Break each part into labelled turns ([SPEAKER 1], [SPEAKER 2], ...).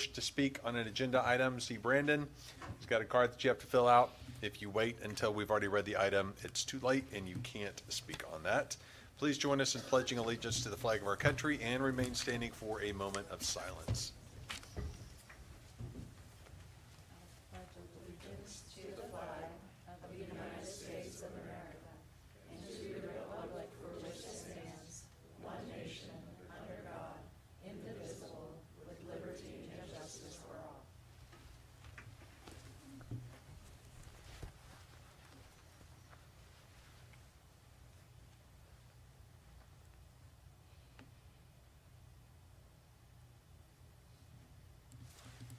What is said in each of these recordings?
[SPEAKER 1] to speak on an agenda item, see Brandon. He's got a card that you have to fill out. If you wait until we've already read the item, it's too late and you can't speak on that. Please join us in pledging allegiance to the flag of our country and remain standing for a moment of silence.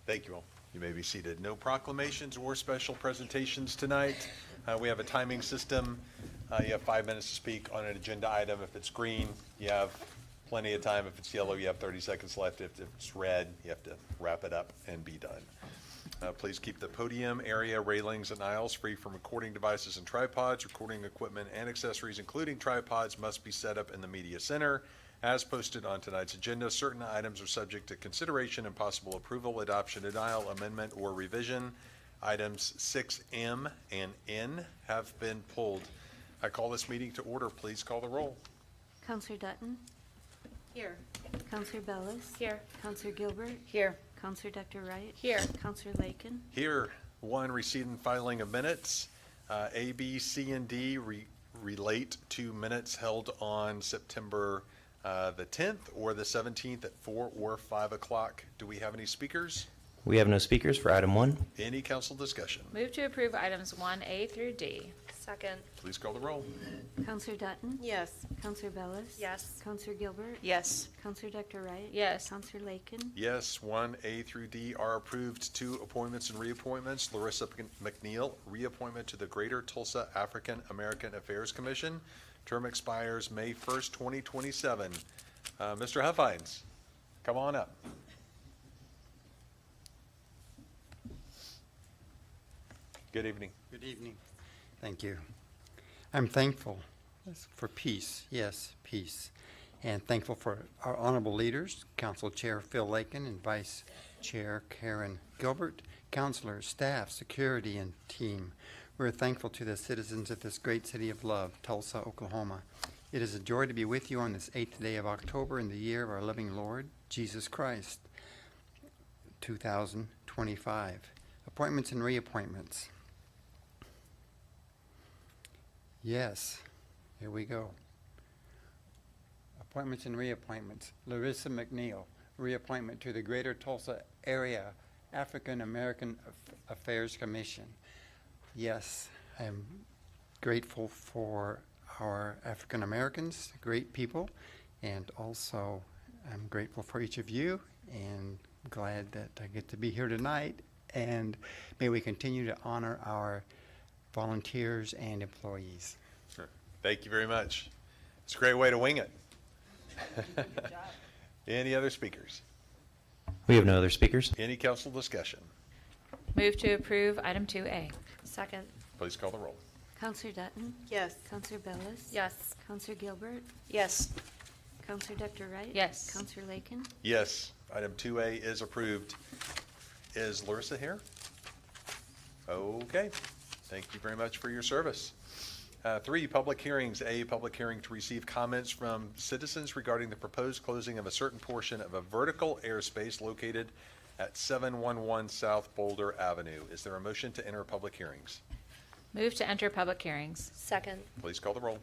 [SPEAKER 1] Thank you all. You may be seated. No proclamations or special presentations tonight. We have a timing system. You have 5 minutes to speak on an agenda item. If it's green, you have plenty of time. If it's yellow, you have 30 seconds left. If it's red, you have to wrap it up and be done. Please keep the podium area, railings, and aisles free from recording devices and tripods. Recording equipment and accessories, including tripods, must be set up in the media center. As posted on tonight's agenda, certain items are subject to consideration and possible approval, adoption, denial, amendment, or revision. Items 6M and N have been pulled. I call this meeting to order. Please call the roll.
[SPEAKER 2] Counselor Dutton?
[SPEAKER 3] Here.
[SPEAKER 2] Counselor Bellis?
[SPEAKER 3] Here.
[SPEAKER 2] Counselor Gilbert?
[SPEAKER 3] Here.
[SPEAKER 2] Counselor Dr. Wright?
[SPEAKER 3] Here.
[SPEAKER 2] Counselor Lakin?
[SPEAKER 1] Here. 1, receipt and filing of minutes. A, B, C, and D relate to minutes held on September the 10th or the 17th at 4 or 5 o'clock. Do we have any speakers?
[SPEAKER 4] We have no speakers for item 1.
[SPEAKER 1] Any council discussion?
[SPEAKER 3] Move to approve items 1A through D. Second.
[SPEAKER 1] Please call the roll.
[SPEAKER 2] Counselor Dutton?
[SPEAKER 3] Yes.
[SPEAKER 2] Counselor Bellis?
[SPEAKER 3] Yes.
[SPEAKER 2] Counselor Gilbert?
[SPEAKER 3] Yes.
[SPEAKER 2] Counselor Dr. Wright?
[SPEAKER 3] Yes.
[SPEAKER 2] Counselor Lakin?
[SPEAKER 1] Yes, 1A through D are approved. 2 appointments and reappointments. Larissa McNeil, reappointment to the Greater Tulsa African American Affairs Commission. Term expires May 1st, 2027. Mr. Huffines, come on up. Good evening.
[SPEAKER 5] Good evening. Thank you. I'm thankful for peace, yes, peace, and thankful for our honorable leaders, Council Chair Phil Lakin and Vice Chair Karen Gilbert, counselors, staff, security, and team. We're thankful to the citizens of this great city of love, Tulsa, Oklahoma. It is a joy to be with you on this 8th day of October in the year of our living Lord, Jesus Christ, 2025. Appointments and reappointments. Yes, here we go. Appointments and reappointments. Larissa McNeil, reappointment to the Greater Tulsa Area African American Affairs Commission. Yes, I am grateful for our African Americans, great people, and also I'm grateful for each of you and glad that I get to be here tonight, and may we continue to honor our volunteers and employees.
[SPEAKER 1] Sure. Thank you very much. It's a great way to wing it. Any other speakers?
[SPEAKER 4] We have no other speakers.
[SPEAKER 1] Any council discussion?
[SPEAKER 3] Move to approve item 2A. Second.
[SPEAKER 1] Please call the roll.
[SPEAKER 2] Counselor Dutton?
[SPEAKER 3] Yes.
[SPEAKER 2] Counselor Bellis?
[SPEAKER 3] Yes.
[SPEAKER 2] Counselor Gilbert?
[SPEAKER 3] Yes.
[SPEAKER 2] Counselor Dr. Wright?
[SPEAKER 3] Yes.
[SPEAKER 2] Counselor Lakin?
[SPEAKER 1] Yes, item 2A is approved. Is Larissa here? Okay. Thank you very much for your service. 3, public hearings. A, public hearing to receive comments from citizens regarding the proposed closing of a certain portion of a vertical airspace located at 711 South Boulder Avenue. Is there a motion to enter public hearings?
[SPEAKER 3] Move to enter public hearings.
[SPEAKER 6] Second.
[SPEAKER 1] Please call the roll.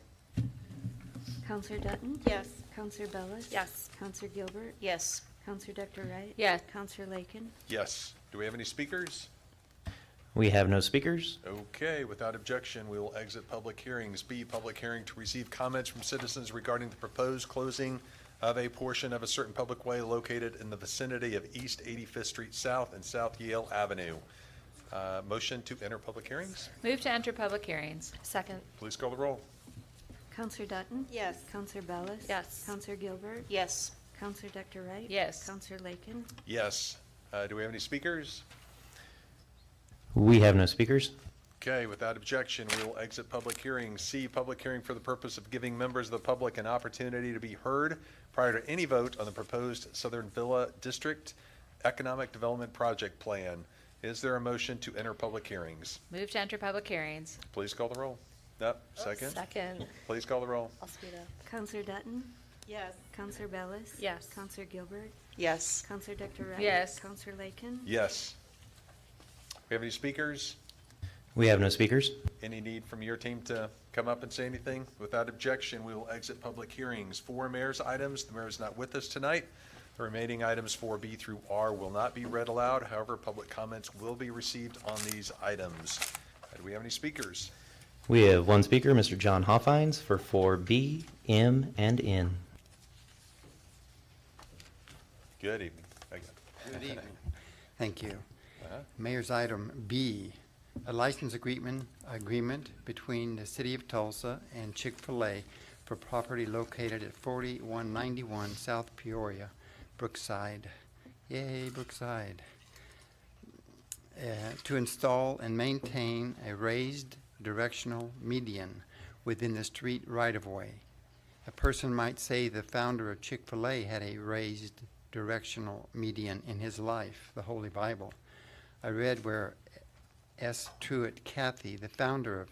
[SPEAKER 2] Counselor Dutton?
[SPEAKER 6] Yes.
[SPEAKER 2] Counselor Bellis?
[SPEAKER 3] Yes.
[SPEAKER 2] Counselor Gilbert?
[SPEAKER 6] Yes.
[SPEAKER 2] Counselor Dr. Wright?
[SPEAKER 3] Yes.
[SPEAKER 2] Counselor Lakin?
[SPEAKER 1] Yes. Do we have any speakers?
[SPEAKER 4] We have no speakers.
[SPEAKER 1] Okay, without objection, we will exit public hearings. B, public hearing to receive comments from citizens regarding the proposed closing of a portion of a certain public way located in the vicinity of East 85th Street South and South Yale Avenue. Motion to enter public hearings?
[SPEAKER 3] Move to enter public hearings.
[SPEAKER 6] Second.
[SPEAKER 1] Please call the roll.
[SPEAKER 2] Counselor Dutton?
[SPEAKER 6] Yes.
[SPEAKER 2] Counselor Bellis?
[SPEAKER 3] Yes.
[SPEAKER 2] Counselor Gilbert?
[SPEAKER 6] Yes.
[SPEAKER 2] Counselor Dr. Wright?
[SPEAKER 3] Yes.
[SPEAKER 2] Counselor Lakin?
[SPEAKER 1] Yes. Do we have any speakers?
[SPEAKER 4] We have no speakers.
[SPEAKER 1] Okay, without objection, we will exit public hearing. C, public hearing for the purpose of giving members of the public an opportunity to be heard prior to any vote on the proposed Southern Villa District Economic Development Project Plan. Is there a motion to enter public hearings?
[SPEAKER 3] Move to enter public hearings.
[SPEAKER 1] Please call the roll. Yep, second.
[SPEAKER 6] Second.
[SPEAKER 1] Please call the roll.
[SPEAKER 6] I'll speed up.
[SPEAKER 2] Counselor Dutton?
[SPEAKER 6] Yes.
[SPEAKER 2] Counselor Bellis?
[SPEAKER 3] Yes.
[SPEAKER 2] Counselor Gilbert?
[SPEAKER 6] Yes.
[SPEAKER 2] Counselor Dr. Wright?
[SPEAKER 3] Yes.
[SPEAKER 2] Counselor Lakin?
[SPEAKER 1] Yes. We have any speakers?
[SPEAKER 4] We have no speakers.
[SPEAKER 1] Any need from your team to come up and say anything? Without objection, we will exit public hearings. 4 mayor's items. The mayor is not with us tonight. The remaining items 4B through R will not be read aloud. However, public comments will be received on these items. Do we have any speakers?
[SPEAKER 4] We have one speaker, Mr. John Hoffines, for 4B, M, and N.
[SPEAKER 1] Good evening. Again.
[SPEAKER 5] Good evening. Thank you.
[SPEAKER 1] Uh-huh.
[SPEAKER 5] Mayor's item B, a license agreement between the City of Tulsa and Chick-fil-A for property located at 4191 South Peoria, Brookside. Yay, Brookside. To install and maintain a raised directional median within the street right-of-way. A person might say the founder of Chick-fil-A had a raised directional median in his life, the Holy Bible. I read where S. Truett Cathy, the founder of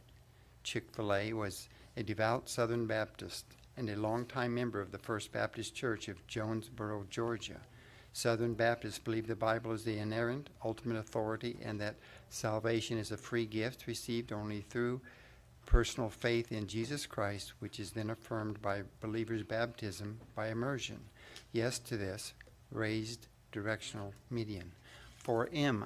[SPEAKER 5] Chick-fil-A, was a devout Southern Baptist and a longtime member of the First Baptist Church of Jonesboro, Georgia. Southern Baptists believe the Bible is the inerrant, ultimate authority and that salvation is a free gift received only through personal faith in Jesus Christ, which is then affirmed by believers' baptism by immersion. Yes to this raised directional median. For M,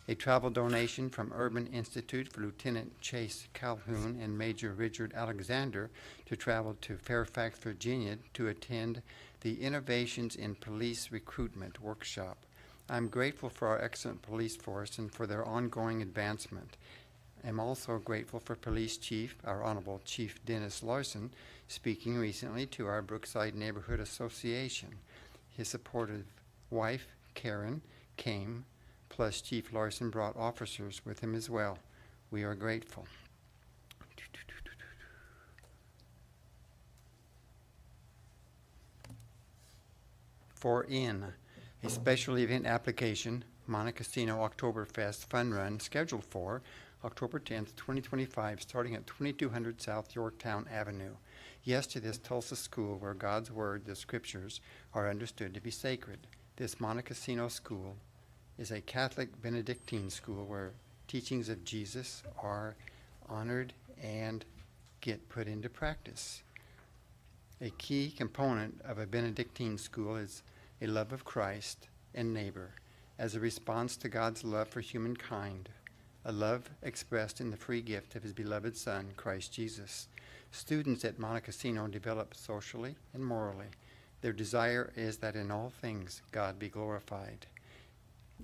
[SPEAKER 5] a travel donation from Urban Institute for Lieutenant Chase Calhoun and Major Richard Alexander to travel to Fairfax, Virginia to attend the Innovations in Police Recruitment workshop. I'm grateful for our excellent police force and for their ongoing advancement. I'm also grateful for Police Chief, our Honorable Chief Dennis Larson, speaking recently to our Brookside Neighborhood Association. His supportive wife, Karen, came, plus Chief Larson brought officers with him as well. We are grateful. For N, a special event application, Montecasino Oktoberfest Fun Run, scheduled for October 10th, 2025, starting at 2200 South Yorktown Avenue. Yes to this Tulsa school where God's Word, the Scriptures, are understood to be sacred. This Montecasino school is a Catholic Benedictine school where teachings of Jesus are honored and get put into practice. A key component of a Benedictine school is a love of Christ and neighbor as a response to God's love for humankind, a love expressed in the free gift of his beloved Son, Christ Jesus. Students at Montecasino develop socially and morally. Their desire is that in all things God be glorified.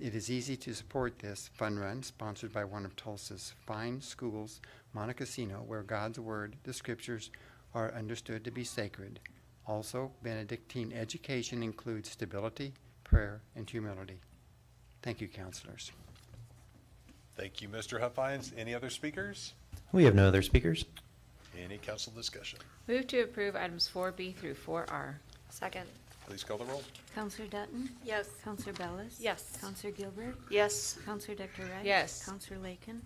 [SPEAKER 5] It is easy to support this fun run sponsored by one of Tulsa's fine schools, Montecasino, where God's Word, the Scriptures, are understood to be sacred. Also, Benedictine education includes stability, prayer, and humility. Thank you, counselors.
[SPEAKER 1] Thank you, Mr. Huffines. Any other speakers?
[SPEAKER 4] We have no other speakers.
[SPEAKER 1] Any council discussion?
[SPEAKER 3] Move to approve items 4B through 4R.
[SPEAKER 6] Second.
[SPEAKER 1] Please call the roll.
[SPEAKER 2] Counselor Dutton?
[SPEAKER 6] Yes.
[SPEAKER 2] Counselor Bellis?
[SPEAKER 6] Yes.
[SPEAKER 2] Counselor Gilbert?
[SPEAKER 6] Yes.
[SPEAKER 2] Counselor Dr. Wright?
[SPEAKER 3] Yes.
[SPEAKER 2] Counselor Lakin?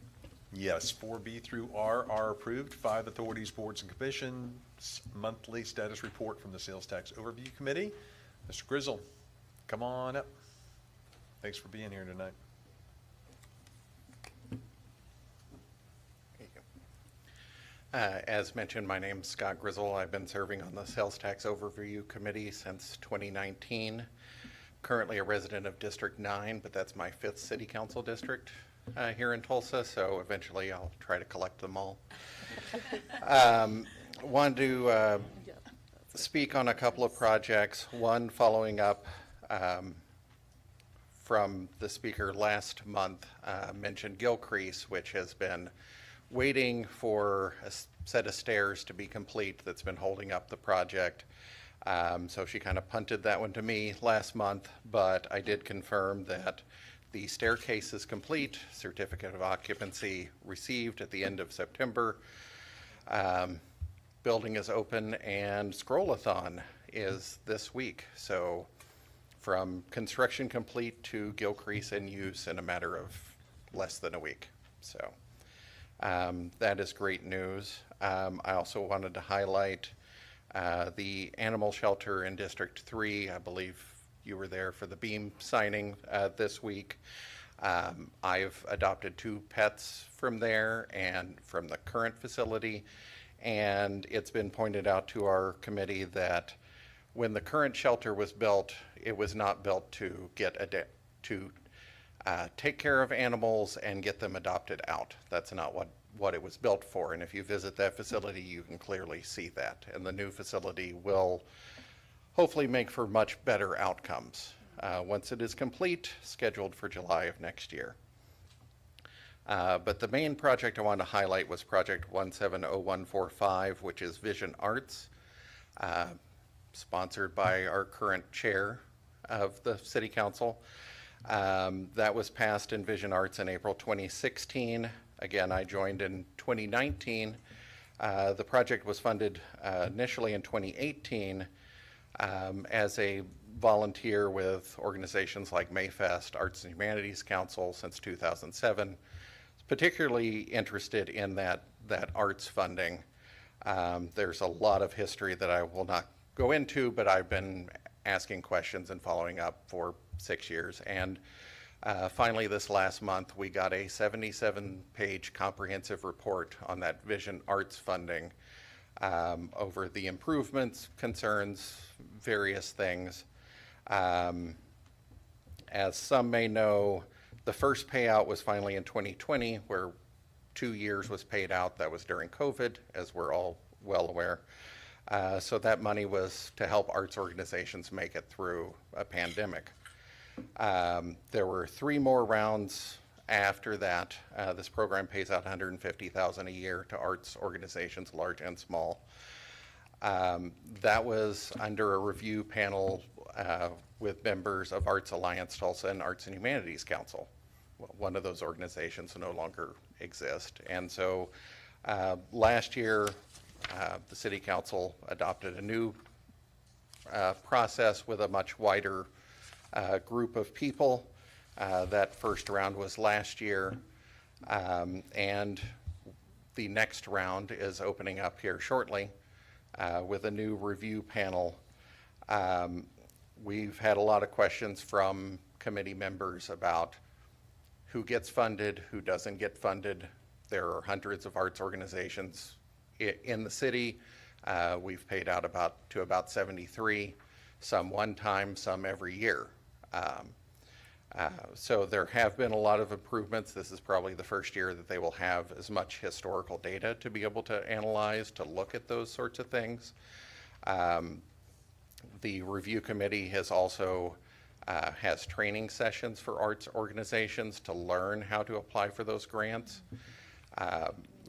[SPEAKER 1] Yes, 4B through R are approved. 5 authorities, boards, and commissions. Monthly status report from the Sales Tax Overview Committee. Mr. Grizzle, come on up. Thanks for being here tonight.
[SPEAKER 7] As mentioned, my name's Scott Grizzle. I've been serving on the Sales Tax Overview Committee since 2019. Currently a resident of District 9, but that's my 5th city council district here in Tulsa, so eventually I'll try to collect them all. Wanted to speak on a couple of projects. One following up from the speaker last month, mentioned Gilcrease, which has been waiting for a set of stairs to be complete that's been holding up the project. So she kind of punted that one to me last month, but I did confirm that the staircase is complete, certificate of occupancy received at the end of September. Building is open and Scrollathon is this week. So from construction complete to Gilcrease in use in a matter of less than a week. So that is great news. I also wanted to highlight the animal shelter in District 3. I believe you were there for the beam signing this week. I've adopted 2 pets from there and from the current facility, and it's been pointed out to our committee that when the current shelter was built, it was not built to take care of animals and get them adopted out. That's not what it was built for. And if you visit that facility, you can clearly see that. And the new facility will hopefully make for much better outcomes once it is complete, scheduled for July of next year. But the main project I wanted to highlight was Project 170145, which is Vision Arts, sponsored by our current chair of the City Council. That was passed in Vision Arts in April 2016. Again, I joined in 2019. The project was funded initially in 2018 as a volunteer with organizations like Mayfest, Arts and Humanities Council since 2007. Particularly interested in that arts funding. There's a lot of history that I will not go into, but I've been asking questions and following up for 6 years. And finally, this last month, we got a 77-page comprehensive report on that Vision Arts funding over the improvements, concerns, various things. As some may know, the first payout was finally in 2020, where 2 years was paid out. That was during COVID, as we're all well aware. So that money was to help arts organizations make it through a pandemic. There were 3 more rounds after that. This program pays out $150,000 a year to arts organizations, large and small. That was under a review panel with members of Arts Alliance Tulsa and Arts and Humanities Council. Well, one of those organizations no longer exist. And so last year, the City Council adopted a new process with a much wider group of people. That first round was last year, and the next round is opening up here shortly with a new review panel. We've had a lot of questions from committee members about who gets funded, who doesn't get funded. There are hundreds of arts organizations in the city. We've paid out to about 73, some one time, some every year. So there have been a lot of improvements. This is probably the first year that they will have as much historical data to be able to analyze, to look at those sorts of things. The review committee has also has training sessions for arts organizations to learn how to apply for those grants.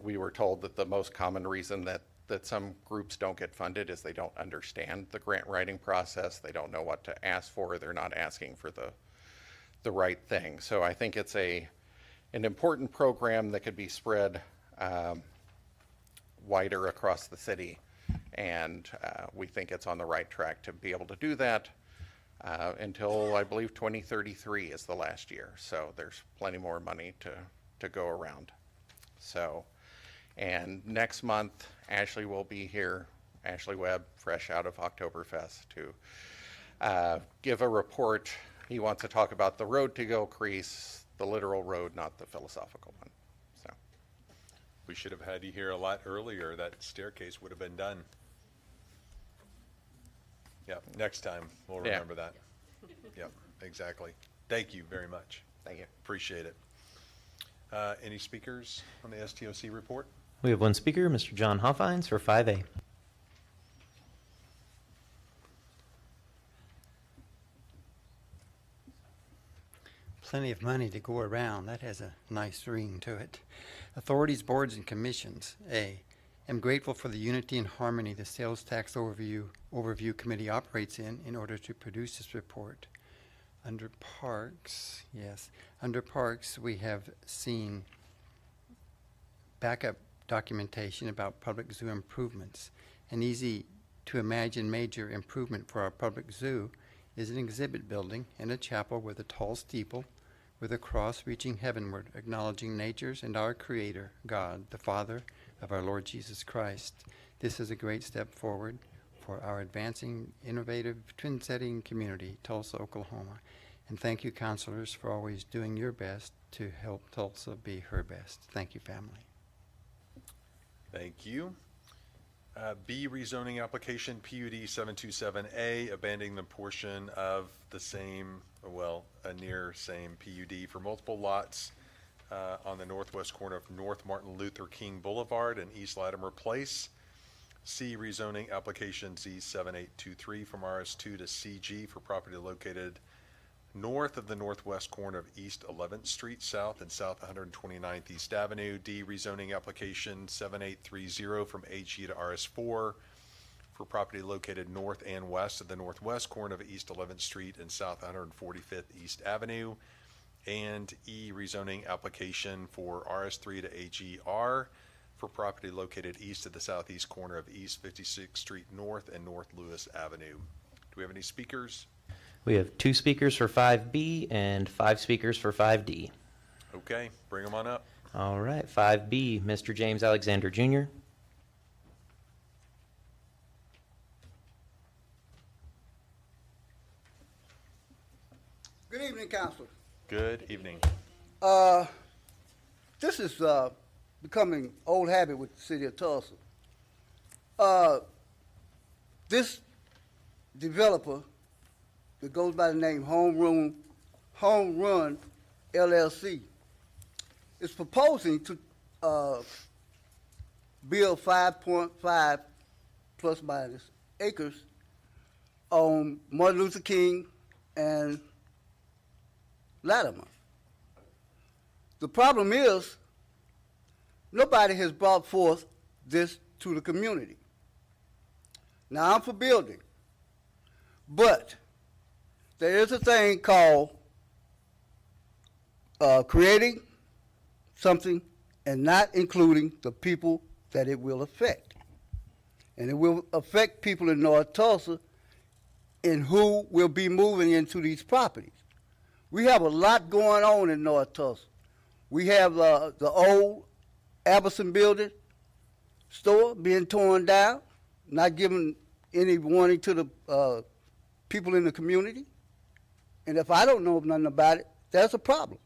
[SPEAKER 7] We were told that the most common reason that some groups don't get funded is they don't understand the grant writing process. They don't know what to ask for. They're not asking for the right thing. So I think it's an important program that could be spread wider across the city. And we think it's on the right track to be able to do that until, I believe, 2033 is the last year. So there's plenty more money to go around. So, and next month, Ashley will be here, Ashley Webb, fresh out of Oktoberfest, to give a report. He wants to talk about the road to Gilcrease, the literal road, not the philosophical one. So,
[SPEAKER 1] We should have had you here a lot earlier. That staircase would have been done. Yep, next time, we'll
[SPEAKER 7] Yeah.
[SPEAKER 1] remember that. Yep, exactly. Thank you very much.
[SPEAKER 7] thank you.
[SPEAKER 1] Appreciate it. Any speakers on the STOC report?
[SPEAKER 4] We have one speaker, Mr. John Hoffines for 5A.
[SPEAKER 5] Plenty of money to go around. That has a nice ring to it. Authorities, boards, and commissions. A, am grateful for the unity and harmony the Sales Tax Overview Committee operates in order to produce this report. Under Parks, yes. Under Parks, we have seen backup documentation about public zoo improvements. An easy to imagine major improvement for our public zoo is an exhibit building and a chapel with a tall steeple with a cross reaching heavenward, acknowledging nature's and our Creator, God, the Father of our Lord Jesus Christ. This is a great step forward for our advancing, innovative, twin-setting community, Tulsa, Oklahoma. And thank you, counselors, for always doing your best to help Tulsa be her best. Thank you, family.
[SPEAKER 1] Thank you. B, rezoning application PUD 727A, abandoning the portion of the same, well, a near same PUD for multiple lots on the northwest corner of North Martin Luther King Boulevard and East Latimer Place. C, rezoning application Z7823 from RS2 to CG for property located north of the northwest corner of East 11th Street South and South 129th East Avenue. D, rezoning application 7830 from HE to RS4 for property located north and west of the northwest corner of East 11th Street and South 145th East Avenue. And E, rezoning application for RS3 to AGR for property located east of the southeast corner of East 56th Street North and North Lewis Avenue. Do we have any speakers?
[SPEAKER 4] We have 2 speakers for 5B and 5 speakers for 5D.
[SPEAKER 1] Okay, bring them on up.
[SPEAKER 4] All right, 5B, Mr. James Alexander Jr.
[SPEAKER 6] Good evening, Counselor.
[SPEAKER 1] Good evening.
[SPEAKER 6] This is becoming old habit with the city of Tulsa. This developer that goes by the name Home Run LLC is proposing to build 5.5 plus minus acres on Martin Luther King and Latimer. The problem is nobody has brought forth this to the community. Now, I'm for building, but there is a thing called creating something and not including the people that it will affect. And it will affect people in North Tulsa in who will be moving into these properties. We have a lot going on in North Tulsa. We have the old Aberson building store being torn down, not giving any warning to the people in the community. And if I don't know nothing about it, that's a problem.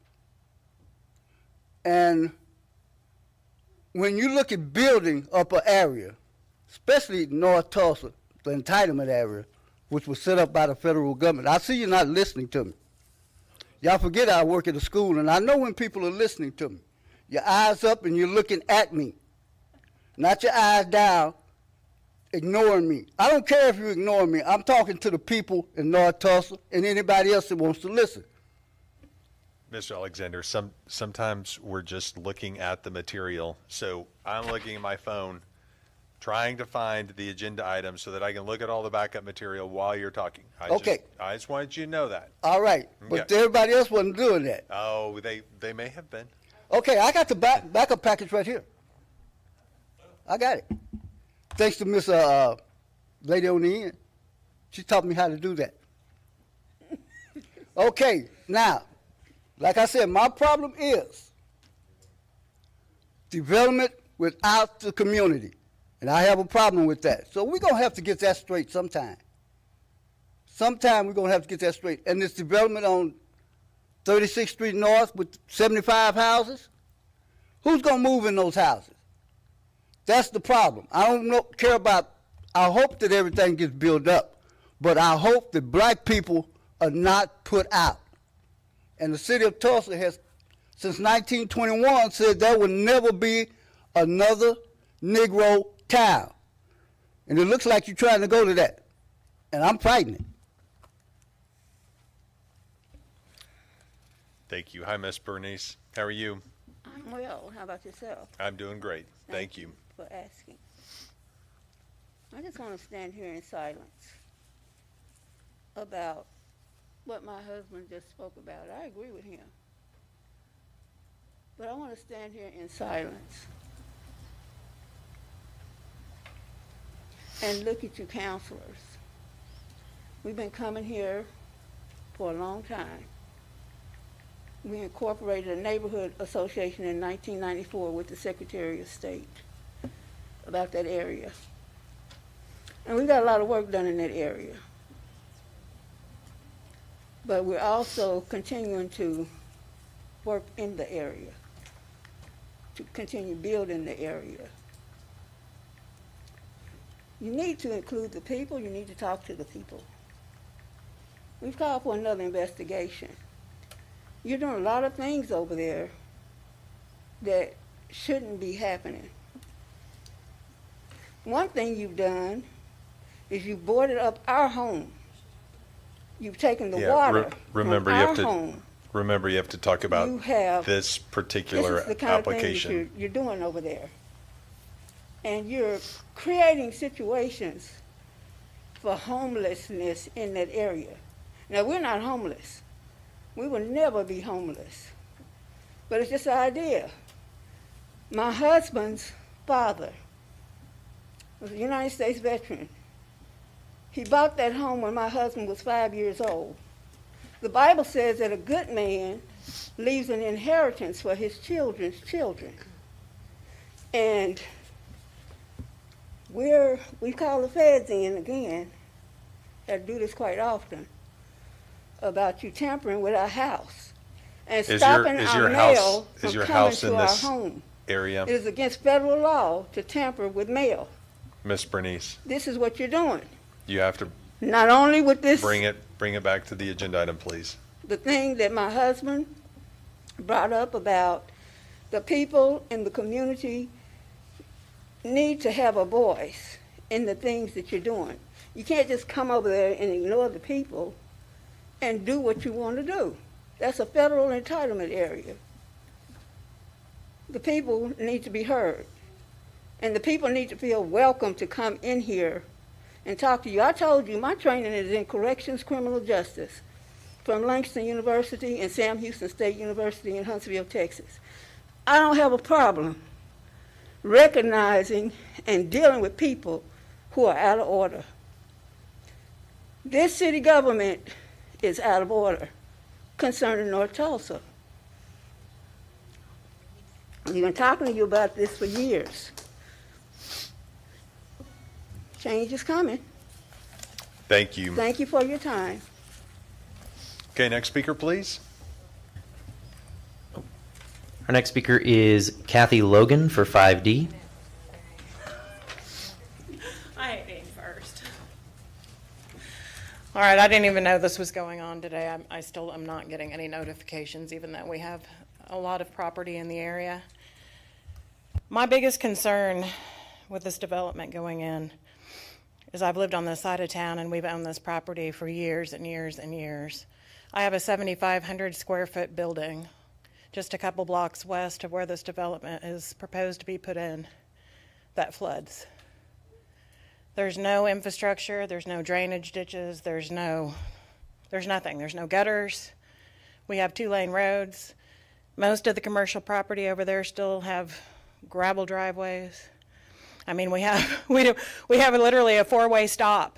[SPEAKER 6] And when you look at building up an area, especially North Tulsa, the entitlement area, which was set up by the federal government, I see you're not listening to me. Y'all forget I work at a school, and I know when people are listening to me. Your eyes up and you're looking at me, not your eyes down, ignoring me. I don't care if you ignore me. I'm talking to the people in North Tulsa and anybody else that wants to listen.
[SPEAKER 1] Mr. Alexander, sometimes we're just looking at the material. So I'm looking at my phone, trying to find the agenda item so that I can look at all the backup material while you're talking.
[SPEAKER 6] Okay.
[SPEAKER 1] I just wanted you to know that.
[SPEAKER 6] All right, but
[SPEAKER 1] Okay.
[SPEAKER 6] everybody else wasn't doing that.
[SPEAKER 1] Oh, they may have been.
[SPEAKER 6] Okay, I got the backup package right here. I got it. Thanks to Miss lady on the end. She taught me how to do that. Okay, now, like I said, my problem is development without the community. And I have a problem with that. So we're going to have to get that straight sometime. Sometime we're going to have to get that straight. And this development on 36th Street North with 75 houses, who's going to move in those houses? That's the problem. I don't care about, I hope that everything gets built up, but I hope that black people are not put out. And the city of Tulsa has, since 1921, said there will never be another Negro town. And it looks like you're trying to go to that. And I'm fighting it.
[SPEAKER 1] Thank you. Hi, Miss Bernice. How are you?
[SPEAKER 8] I'm well. How about yourself?
[SPEAKER 1] I'm doing great. Thank you.
[SPEAKER 8] For asking. I just want to stand here in silence about what my husband just spoke about. I agree with him. But I want to stand here in silence and look at you counselors. We've been coming here for a long time. We incorporated a neighborhood association in 1994 with the Secretary of State about that area. And we got a lot of work done in that area. But we're also continuing to work in the area, to continue building the area. You need to include the people, you need to talk to the people. We've called for another investigation. You're doing a lot of things over there that shouldn't be happening. One thing you've done is you boarded up our home. You've taken the
[SPEAKER 1] Yeah,
[SPEAKER 8] water
[SPEAKER 1] remember
[SPEAKER 8] from
[SPEAKER 1] you
[SPEAKER 8] our
[SPEAKER 1] have to
[SPEAKER 8] home.
[SPEAKER 1] remember you have to talk about
[SPEAKER 8] You have-
[SPEAKER 1] this
[SPEAKER 8] This
[SPEAKER 1] particular
[SPEAKER 8] is the kind of thing that
[SPEAKER 1] application.
[SPEAKER 8] you're doing over there. And you're creating situations for homelessness in that area. Now, we're not homeless. We will never be homeless. But it's just an idea. My husband's father was a United States veteran. He bought that home when my husband was 5 years old. The Bible says that a good man leaves an inheritance for his children's children. And we call the feds in again, I do this quite often, about you tampering with our house and stopping our mail from coming to our home.
[SPEAKER 1] Area,
[SPEAKER 8] It is against federal law to tamper with mail.
[SPEAKER 1] Miss Bernice,
[SPEAKER 8] This is what you're doing.
[SPEAKER 1] you have to
[SPEAKER 8] Not only with this,
[SPEAKER 1] bring it back to the agenda item, please.
[SPEAKER 8] the thing that my husband brought up about the people in the community need to have a voice in the things that you're doing. You can't just come over there and ignore the people and do what you want to do. That's a federal entitlement area. The people need to be heard. And the people need to feel welcome to come in here and talk to you. I told you my training is in corrections criminal justice from Langston University and Sam Houston State University in Huntsville, Texas. I don't have a problem recognizing and dealing with people who are out of order. This city government is out of order concerning North Tulsa. We've been talking to you about this for years. Change is coming.
[SPEAKER 1] Thank you.
[SPEAKER 8] Thank you for your time.
[SPEAKER 1] Okay, next speaker, please.
[SPEAKER 4] Our next speaker is Kathy Logan for 5D.
[SPEAKER 9] I hate being first. All right, I didn't even know this was going on today. I still am not getting any notifications, even though we have a lot of property in the area. My biggest concern with this development going in is I've lived on this side of town and we've owned this property for years and years and years. I have a 7,500 square foot building just a couple blocks west of where this development is proposed to be put in that floods. There's no infrastructure, there's no drainage ditches, there's nothing. There's no gutters. We have 2-lane roads. Most of the commercial property over there still have gravel driveways. I mean, we have literally a 4-way stop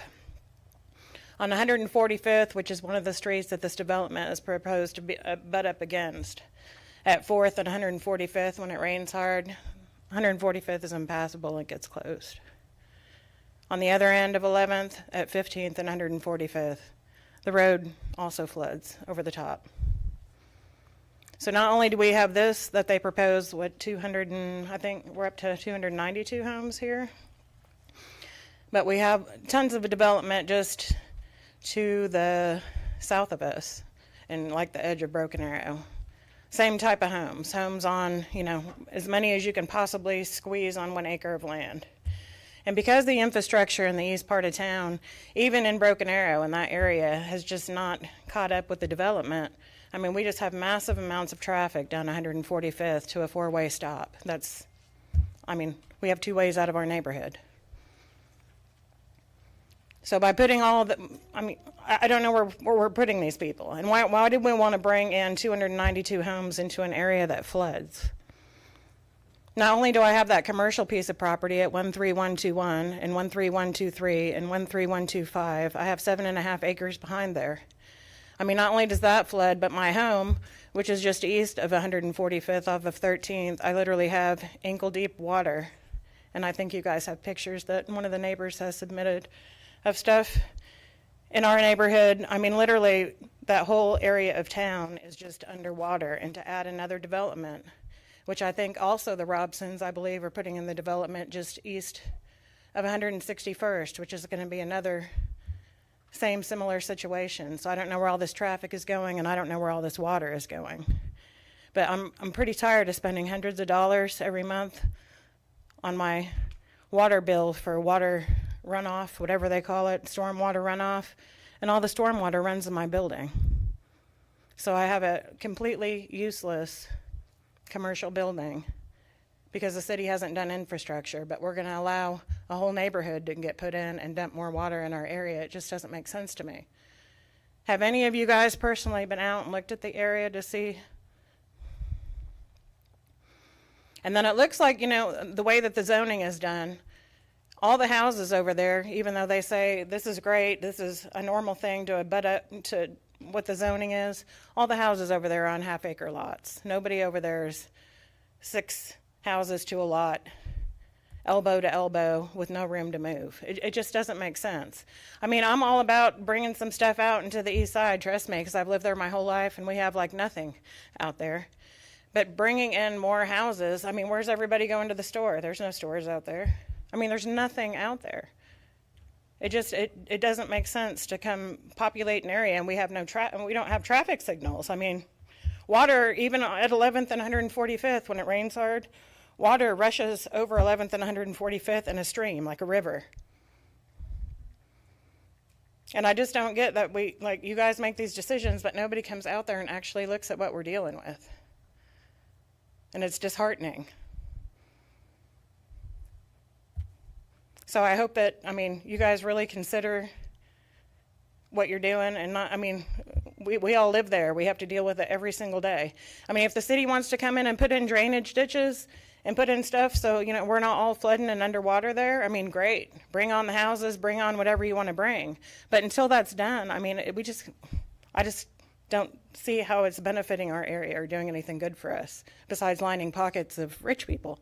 [SPEAKER 9] on 145th, which is one of the streets that this development is proposed to be butt up against. At 4th and 145th, when it rains hard, 145th is impassable, it gets closed. On the other end of 11th, at 15th and 145th, the road also floods over the top. So not only do we have this that they propose, I think we're up to 292 homes here, but we have tons of development just to the south of us and like the edge of Broken Arrow. Same type of homes on, as many as you can possibly squeeze on 1 acre of land. And because the infrastructure in the east part of town, even in Broken Arrow in that area, has just not caught up with the development, I mean, we just have massive amounts of traffic down 145th to a 4-way stop. We have 2 ways out of our neighborhood. So by putting all of the, I don't know where we're putting these people. And why did we want to bring in 292 homes into an area that floods? Not only do I have that commercial piece of property at 13121 and 13123 and 13125, I have 7.5 acres behind there. I mean, not only does that flood, but my home, which is just east of 145th off of 13th, I literally have ankle-deep water. And I think you guys have pictures that one of the neighbors has submitted of stuff in our neighborhood. I mean, literally, that whole area of town is just underwater. And to add another development, which I think also the Robsons, I believe, are putting in the development just east of 161st, which is going to be another same similar situation. So I don't know where all this traffic is going, and I don't know where all this water is going. But I'm pretty tired of spending hundreds of dollars every month on my water bill for water runoff, whatever they call it, stormwater runoff, and all the stormwater runs in my building. So I have a completely useless commercial building because the city hasn't done infrastructure, but we're going to allow a whole neighborhood to get put in and dump more water in our area. It just doesn't make sense to me. Have any of you guys personally been out and looked at the area to see? And then it looks like, you know, the way that the zoning is done, all the houses over there, even though they say this is great, this is a normal thing to abut up to what the zoning is, all the houses over there are on half-acre lots. Nobody over there is 6 houses to a lot, elbow to elbow, with no room to move. It just doesn't make sense. I mean, I'm all about bringing some stuff out into the east side, trust me, because I've lived there my whole life, and we have like nothing out there. But bringing in more houses, I mean, where's everybody going to the store? There's no stores out there. I mean, there's nothing out there. It doesn't make sense to come populate an area and we have we don't have traffic signals. I mean, water, even at 11th and 145th, when it rains hard, water rushes over 11th and 145th in a stream, like a river. And I just don't get that you guys make these decisions, but nobody comes out there and actually looks at what we're dealing with. And it's disheartening. So I hope that, I mean, you guys really consider what you're doing and not, I mean, we all live there. We have to deal with it every single day. I mean, if the city wants to come in and put in drainage ditches and put in stuff so, you know, we're not all flooding and underwater there, I mean, great. Bring on the houses, bring on whatever you want to bring. But until that's done, I mean, I just don't see how it's benefiting our area or doing anything good for us besides lining pockets of rich people.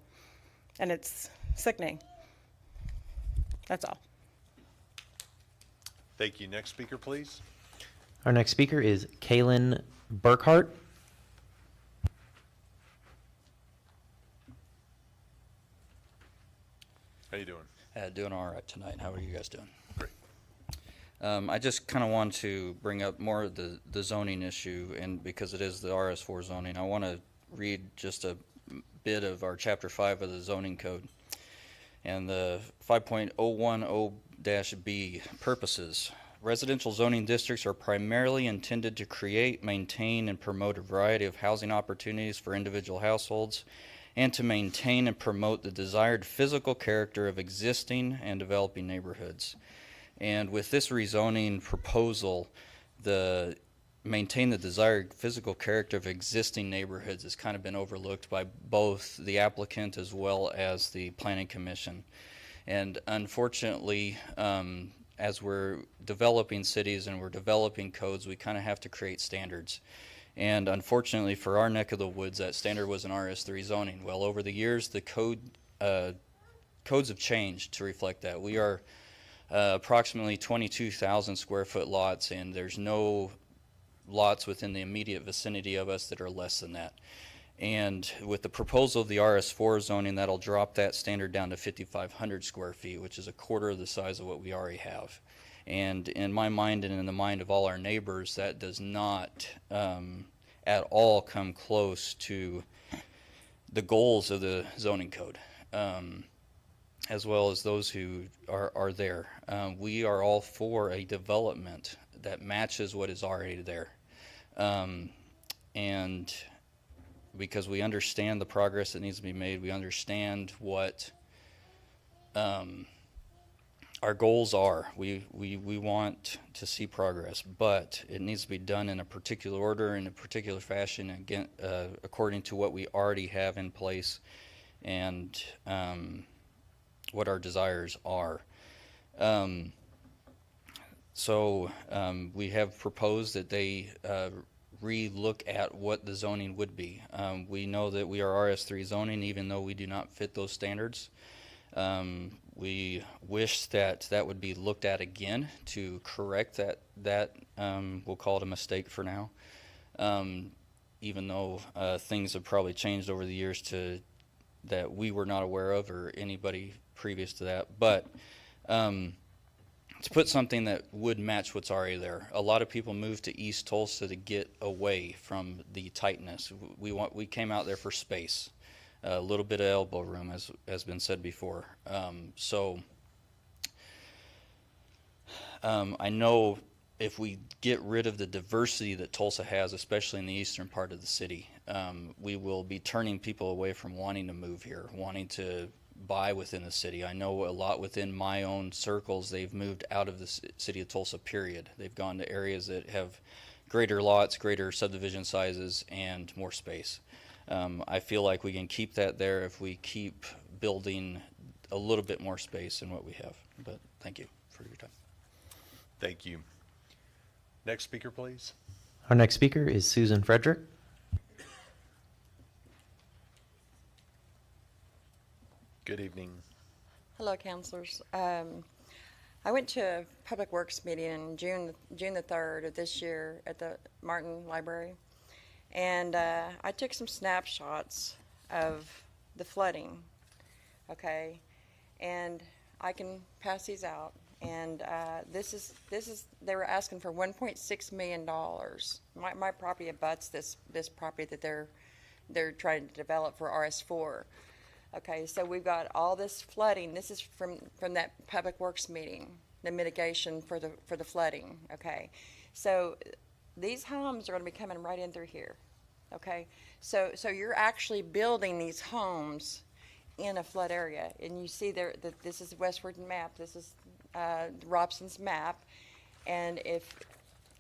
[SPEAKER 9] And it's sickening. That's all.
[SPEAKER 1] Thank you. Next speaker, please.
[SPEAKER 4] Our next speaker is Kaylin Burkhart.
[SPEAKER 1] How you doing?
[SPEAKER 10] Doing all right tonight. How are you guys doing?
[SPEAKER 1] Great.
[SPEAKER 10] I just kind of want to bring up more of the zoning issue, and because it is the RS4 zoning, I want to read just a bit of our Chapter 5 of the zoning code. And the 5.010-B purposes. Residential zoning districts are primarily intended to create, maintain, and promote a variety of housing opportunities for individual households, and to maintain and promote the desired physical character of existing and developing neighborhoods. And with this rezoning proposal, maintain the desired physical character of existing neighborhoods has kind of been overlooked by both the applicant as well as the planning commission. And unfortunately, as we're developing cities and we're developing codes, we kind of have to create standards. And unfortunately for our neck of the woods, that standard was an RS3 zoning. Well, over the years, the codes have changed to reflect that. We are approximately 22,000 square foot lots, and there's no lots within the immediate vicinity of us that are less than that. And with the proposal of the RS4 zoning, that'll drop that standard down to 5,500 square feet, which is a quarter of the size of what we already have. And in my mind and in the mind of all our neighbors, that does not at all come close to the goals of the zoning code, as well as those who are there. We are all for a development that matches what is already there. And because we understand the progress that needs to be made, we understand what our goals are. We want to see progress, but it needs to be done in a particular order, in a particular fashion, again, according to what we already have in place and what our desires are. So we have proposed that they re-look at what the zoning would be. We know that we are RS3 zoning, even though we do not fit those standards. We wish that that would be looked at again to correct that we'll call it a mistake for now. Even though things have probably changed over the years that we were not aware of, or anybody previous to that. But to put something that would match what's already there. A lot of people move to East Tulsa to get away from the tightness. We came out there for space, a little bit of elbow room, as has been said before. I know if we get rid of the diversity that Tulsa has, especially in the eastern part of the city, we will be turning people away from wanting to move here, wanting to buy within the city. I know a lot within my own circles, they've moved out of the city of Tulsa, period. They've gone to areas that have greater lots, greater subdivision sizes, and more space. I feel like we can keep that there if we keep building a little bit more space than what we have. But thank you for your time.
[SPEAKER 1] Thank you. Next speaker, please.
[SPEAKER 4] Our next speaker is Susan Frederick.
[SPEAKER 1] Good evening.
[SPEAKER 11] Hello, councilors. I went to a Public Works meeting in June the 3rd of this year at the Martin Library, and I took some snapshots of the flooding, okay, and I can pass these out. And this is they were asking for $1.6 million. My property abuts this property that they're trying to develop for RS4. Okay, so we've got all this flooding. This is from that Public Works meeting, the mitigation for the flooding. Okay, so these homes are going to be coming right in through here. Okay, so you're actually building these homes in a flood area, and you see there that this is the westward map. This is Robson's map, and if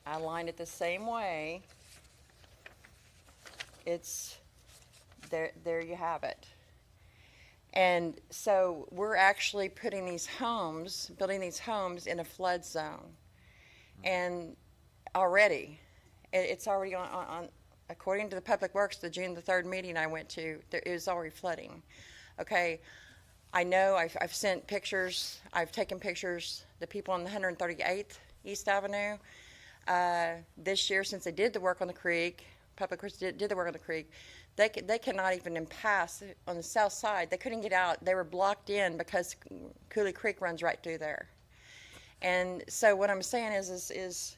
[SPEAKER 11] I line it the same way, it's there. There you have it. And so we're actually building these homes in a flood zone. And already, it's already on according to the Public Works, the June the 3rd meeting I went to, it was already flooding. Okay, I know I've sent pictures, I've taken pictures, the people on the 138th East Avenue. This year, since they did the work on the creek, Public Works did the work on the creek, they cannot even pass on the south side. They couldn't get out. They were blocked in because Cooley Creek runs right through there. And so what I'm saying is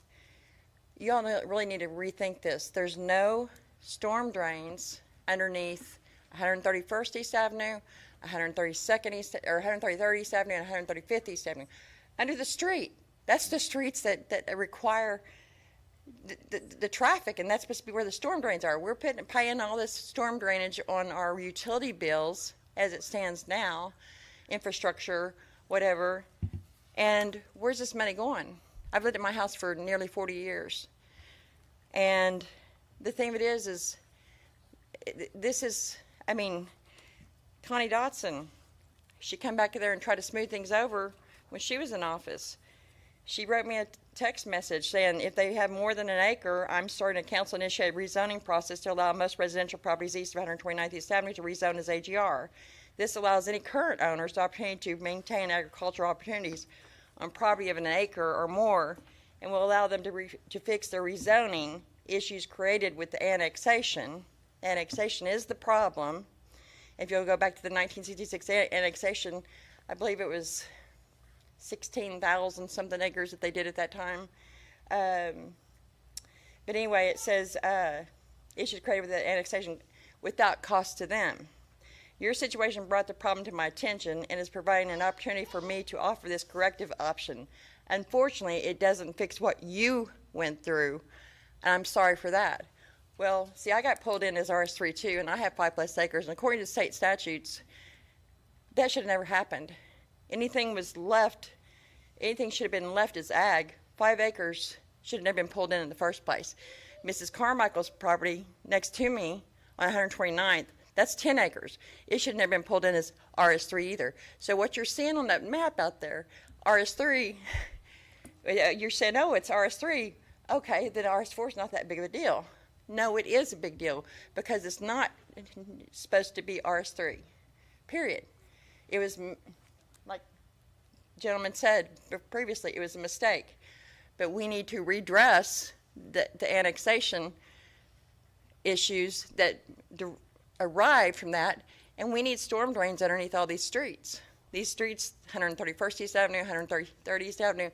[SPEAKER 11] you all really need to rethink this. There's no storm drains underneath 131st East Avenue, 132nd East, or 133rd East Avenue, and 135th East Avenue. Under the street. That's the streets that require the traffic, and that's supposed to be where the storm drains are. We're paying all this storm drainage on our utility bills as it stands now, infrastructure, whatever. And where's this money going? I've lived in my house for nearly 40 years. And the thing of it is this is, I mean, Connie Dotson, she come back there and try to smooth things over when she was in office. She wrote me a text message saying, if they have more than an acre, I'm starting a council-initiated rezoning process to allow most residential properties east of 129th East Avenue to rezone as AGR. This allows any current owners the opportunity to maintain agricultural opportunities on property of an acre or more, and will allow them to fix their rezoning issues created with the annexation. Annexation is the problem. If you'll go back to the 1966 annexation, I believe it was 16,000 something acres that they did at that time. But anyway, it says issues created with the annexation without cost to them. Your situation brought the problem to my attention and is providing an opportunity for me to offer this corrective option. Unfortunately, it doesn't fix what you went through, and I'm sorry for that. Well, see, I got pulled in as RS3 too, and I have 5+ acres, and according to state statutes, that should have never happened. Anything should have been left as ag. 5 acres should have never been pulled in the first place. Mrs. Carmichael's property next to me on 129th, that's 10 acres. It should have never been pulled in as RS3 either. So what you're seeing on that map out there, RS3, You're saying, oh, it's RS3. Okay, then RS4 is not that big of a deal. No, it is a big deal because it's not supposed to be RS3, period. It was, like the gentleman said previously, it was a mistake. But we need to redress the annexation issues that arrived from that, and we need storm drains underneath all these streets. These streets, 131st East Avenue, 130th East Avenue,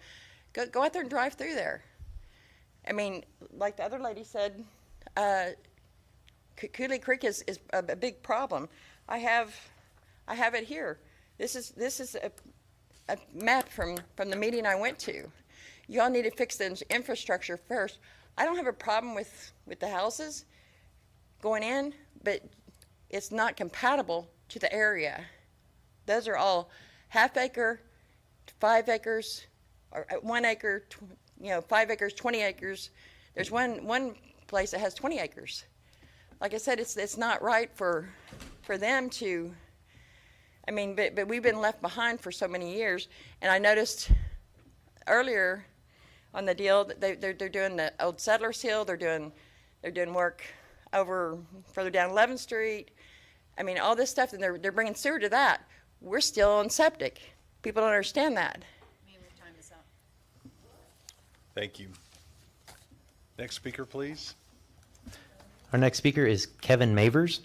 [SPEAKER 11] go out there and drive through there. I mean, like the other lady said, Cooley Creek is a big problem. I have it here. This is a map from the meeting I went to. Y'all need to fix the infrastructure first. I don't have a problem with the houses going in, but it's not compatible to the area. Those are all half acre, 5 acres, or 1 acre, 5 acres, 20 acres. There's one place that has 20 acres. Like I said, it's not right for them to, I mean, but we've been left behind for so many years. And I noticed earlier on the deal that they're doing the Old Settlers Hill, they're doing work over further down 11th Street. I mean, all this stuff, and they're bringing sewer to that. We're still on septic. People don't understand that.
[SPEAKER 1] Thank you. Next speaker, please.
[SPEAKER 4] Our next speaker is Kevin Mavers.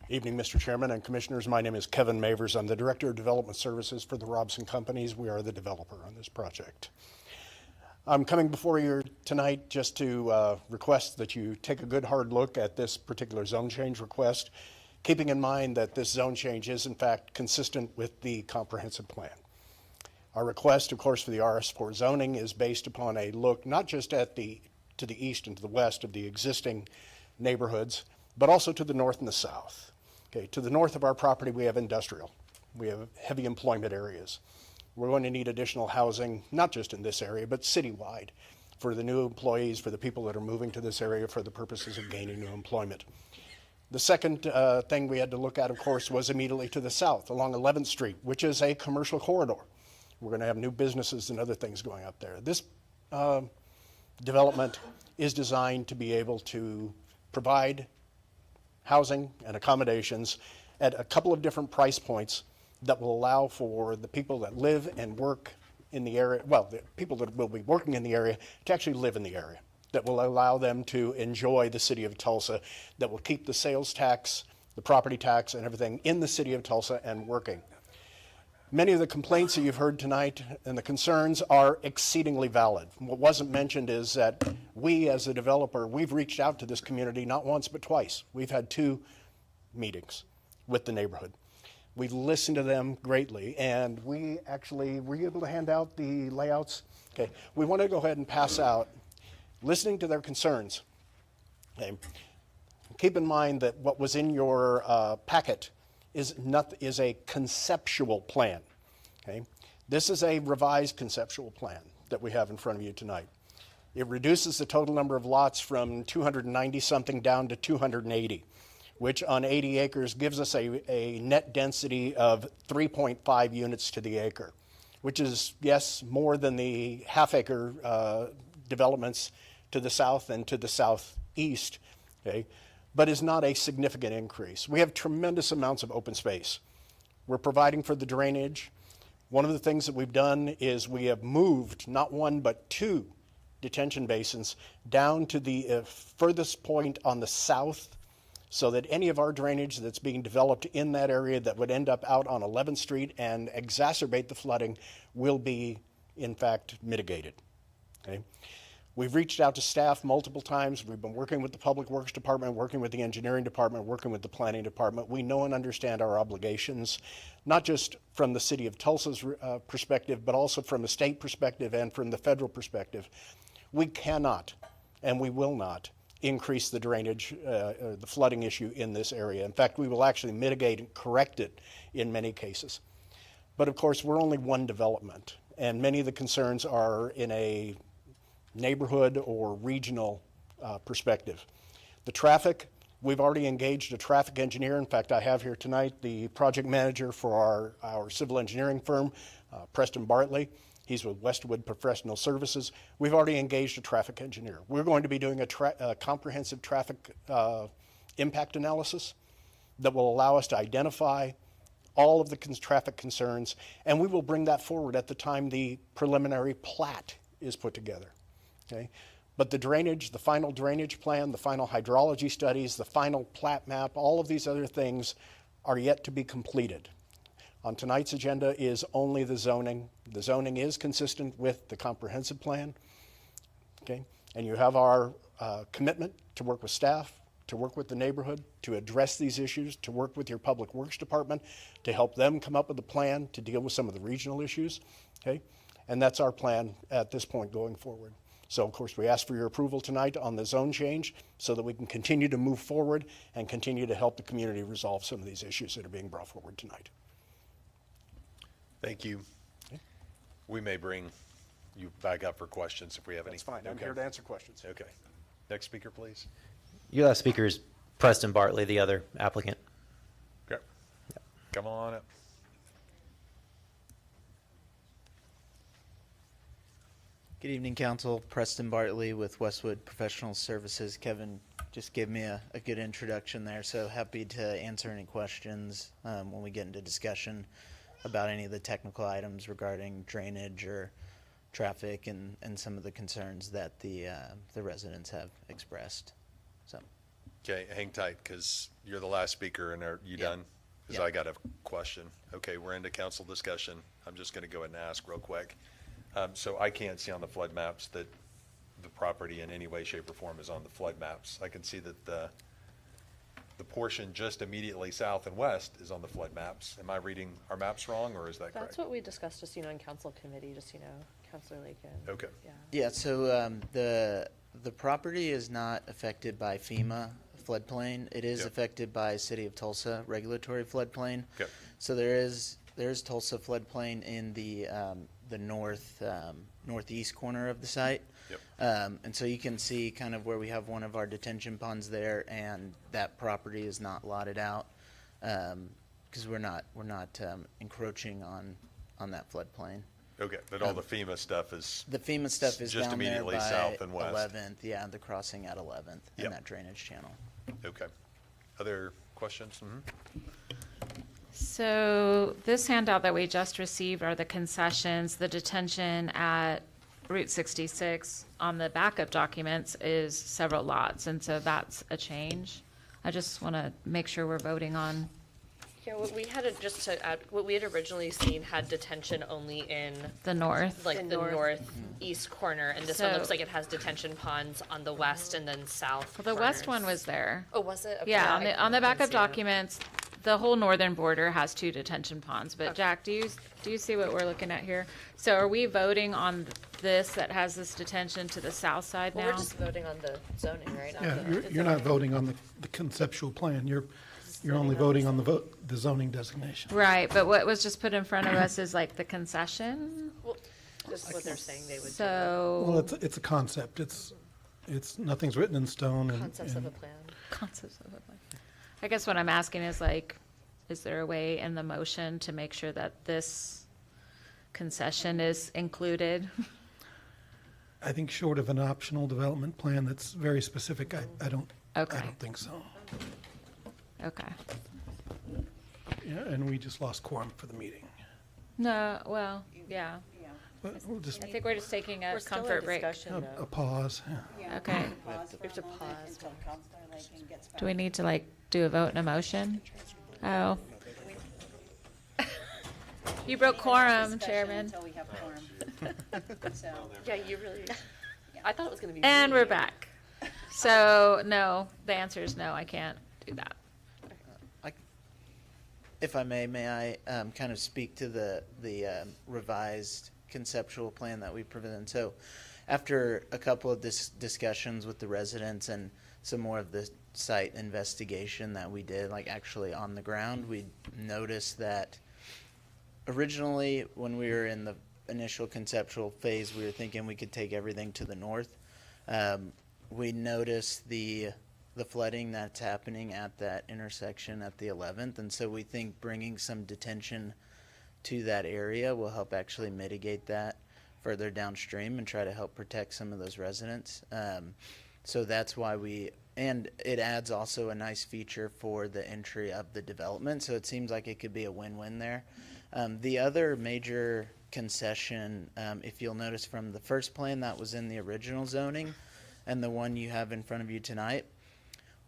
[SPEAKER 12] Evening, Mr. Chairman and Commissioners. My name is Kevin Mavers. I'm the Director of Development Services for the Robson Companies. We are the developer on this project. I'm coming before you tonight just to request that you take a good hard look at this particular zone change request, keeping in mind that this zone change is in fact consistent with the comprehensive plan. Our request, of course, for the RS4 zoning is based upon a look not just to the east and to the west of the existing neighborhoods, but also to the north and the south. Okay, to the north of our property, we have industrial. We have heavy employment areas. We're going to need additional housing, not just in this area, but citywide, for the new employees, for the people that are moving to this area for the purposes of gaining new employment. The second thing we had to look at, of course, was immediately to the south, along 11th Street, which is a commercial corridor. We're going to have new businesses and other things going up there. This development is designed to be able to provide housing and accommodations at a couple of different price points that will allow for the people that live and work in the area, well, the people that will be working in the area to actually live in the area, that will allow them to enjoy the city of Tulsa, that will keep the sales tax, the property tax, and everything in the city of Tulsa and working. Many of the complaints that you've heard tonight and the concerns are exceedingly valid. What wasn't mentioned is that we, as a developer, we've reached out to this community not once but twice. We've had 2 meetings with the neighborhood. We listened to them greatly, and we actually were able to hand out the layouts. Okay, we want to go ahead and pass out, listening to their concerns. Okay, keep in mind that what was in your packet is a conceptual plan. Okay, this is a revised conceptual plan that we have in front of you tonight. It reduces the total number of lots from 290 something down to 280. Which on 80 acres gives us a net density of 3.5 units to the acre, which is, yes, more than the half-acre developments to the south and to the southeast, okay, but is not a significant increase. We have tremendous amounts of open space. We're providing for the drainage. One of the things that we've done is we have moved not 1 but 2 detention basins down to the furthest point on the south, so that any of our drainage that's being developed in that area that would end up out on 11th Street and exacerbate the flooding will be, in fact, mitigated. Okay? We've reached out to staff multiple times. We've been working with the Public Works Department, working with the Engineering Department, working with the Planning Department. We know and understand our obligations, not just from the City of Tulsa's perspective, but also from a state perspective and from the federal perspective. We cannot, and we will not, increase the drainage, the flooding issue in this area. In fact, we will actually mitigate and correct it in many cases. But of course, we're only one development, and many of the concerns are in a neighborhood or regional perspective. The traffic We've already engaged a traffic engineer. In fact, I have here tonight the project manager for our civil engineering firm, Preston Bartley. He's with Westwood Professional Services. We've already engaged a traffic engineer. We're going to be doing a comprehensive traffic impact analysis that will allow us to identify all of the traffic concerns, and we will bring that forward at the time the preliminary plat is put together. Okay? But the drainage, the final drainage plan, the final hydrology studies, the final plat map, all of these other things are yet to be completed. On tonight's agenda is only the zoning. The zoning is consistent with the comprehensive plan. Okay? And you have our commitment to work with staff, to work with the neighborhood, to address these issues, to work with your public works department, to help them come up with a plan to deal with some of the regional issues. Okay? And that's our plan at this point going forward. So, of course, we ask for your approval tonight on the zone change so that we can continue to move forward and continue to help the community resolve some of these issues that are being brought forward tonight.
[SPEAKER 1] Thank you. We may bring you back up for questions if we have any.
[SPEAKER 12] That's fine. I'm
[SPEAKER 1] Okay.
[SPEAKER 12] here to answer questions.
[SPEAKER 1] Okay. Next speaker, please.
[SPEAKER 4] Your last speaker is Preston Bartley, the other applicant.
[SPEAKER 1] Okay. Come on up.
[SPEAKER 13] Good evening, Council. Preston Bartley with Westwood Professional Services. Kevin just gave me a good introduction there, so happy to answer any questions when we get into discussion about any of the technical items regarding drainage or traffic and some of the concerns that the residents have expressed. So,
[SPEAKER 1] Okay, hang tight because you're the last speaker and are you done? Because I got a question. Okay, we're into council discussion. I'm just going to go ahead and ask real quick. So I can't see on the flood maps that the property in any way, shape, or form is on the flood maps. I can see that the portion just immediately south and west is on the flood maps. Am I reading our maps wrong, or is that correct?
[SPEAKER 14] That's what we discussed, just, in council committee, just, Councilor Lakin.
[SPEAKER 1] Okay.
[SPEAKER 13] yeah, so the property is not affected by FEMA floodplain. It is
[SPEAKER 1] Yep.
[SPEAKER 13] affected by City of Tulsa regulatory floodplain.
[SPEAKER 1] Okay.
[SPEAKER 13] So there is Tulsa floodplain in the northeast corner of the site.
[SPEAKER 1] Yep.
[SPEAKER 13] And so you can see kind of where we have one of our detention ponds there, and that property is not lotted out because we're not encroaching on that floodplain.
[SPEAKER 1] Okay, but all the FEMA stuff is.
[SPEAKER 13] The FEMA stuff is
[SPEAKER 1] just
[SPEAKER 13] down there
[SPEAKER 1] immediately
[SPEAKER 13] by
[SPEAKER 1] south and west.
[SPEAKER 13] 11th, yeah, the crossing at 11th
[SPEAKER 1] Yep.
[SPEAKER 13] in that drainage channel.
[SPEAKER 1] Okay. Other questions? Mm-hmm.
[SPEAKER 3] So this handout that we just received are the concessions. The detention at Route 66 on the backup documents is several lots, and so that's a change. I just want to make sure we're voting on.
[SPEAKER 14] Yeah, what we had, just to add, what we had originally seen had detention only in,
[SPEAKER 3] The north.
[SPEAKER 14] like, the northeast corner, and this one
[SPEAKER 3] So-
[SPEAKER 14] looks like it has detention ponds on the west and then south
[SPEAKER 3] Well, the west
[SPEAKER 14] corners.
[SPEAKER 3] one was there.
[SPEAKER 14] Oh, was it? Okay,
[SPEAKER 3] Yeah,
[SPEAKER 14] I
[SPEAKER 3] on the
[SPEAKER 14] didn't
[SPEAKER 3] backup
[SPEAKER 14] see it.
[SPEAKER 3] documents, the whole northern border has 2 detention ponds. But Jack, do you see what we're looking at here? So are we voting on this that has this detention to the south side
[SPEAKER 14] Well,
[SPEAKER 3] now?
[SPEAKER 14] we're just voting on the zoning, right?
[SPEAKER 15] Yeah,
[SPEAKER 14] Not the-
[SPEAKER 15] you're not voting on the conceptual plan. You're only voting on the zoning designation.
[SPEAKER 3] Right, but what was just put in front of us is like the concession.
[SPEAKER 14] Well, just what they're saying they would do.
[SPEAKER 15] Well,
[SPEAKER 3] So,
[SPEAKER 15] it's a concept. Nothing's written in stone.
[SPEAKER 14] Concepts of a
[SPEAKER 15] and
[SPEAKER 14] plan.
[SPEAKER 3] concepts of it. I guess what I'm asking is like, is there a way in the motion to make sure that this concession is included?
[SPEAKER 15] I think short of an optional development plan that's very specific, I don't think so.
[SPEAKER 3] Okay.
[SPEAKER 15] Yeah, and we just lost quorum for the meeting.
[SPEAKER 3] No, well, yeah.
[SPEAKER 15] But we'll just
[SPEAKER 3] I think we're just taking a
[SPEAKER 14] We're still in
[SPEAKER 3] comfort break.
[SPEAKER 14] discussion,
[SPEAKER 15] a
[SPEAKER 14] though.
[SPEAKER 15] pause. Yeah.
[SPEAKER 3] Okay.
[SPEAKER 14] We have to pause.
[SPEAKER 3] Do we need to like do a vote and a motion? Oh. You broke quorum, Chairman.
[SPEAKER 14] Yeah, you really, I thought it was gonna be.
[SPEAKER 3] And
[SPEAKER 14] me.
[SPEAKER 3] we're back. So, no, the answer is no, I can't do that.
[SPEAKER 13] If I may I kind of speak to the revised conceptual plan that we presented? So after a couple of discussions with the residents and some more of the site investigation that we did, like actually on the ground, we noticed that originally when we were in the initial conceptual phase, we were thinking we could take everything to the north. We noticed the the flooding that's happening at that intersection at the 11th. And so we think bringing some detention to that area will help actually mitigate that further downstream and try to help protect some of those residents. So that's why and it adds also a nice feature for the entry of the development. So it seems like it could be a win-win there. The other major concession, if you'll notice from the first plan that was in the original zoning and the one you have in front of you tonight,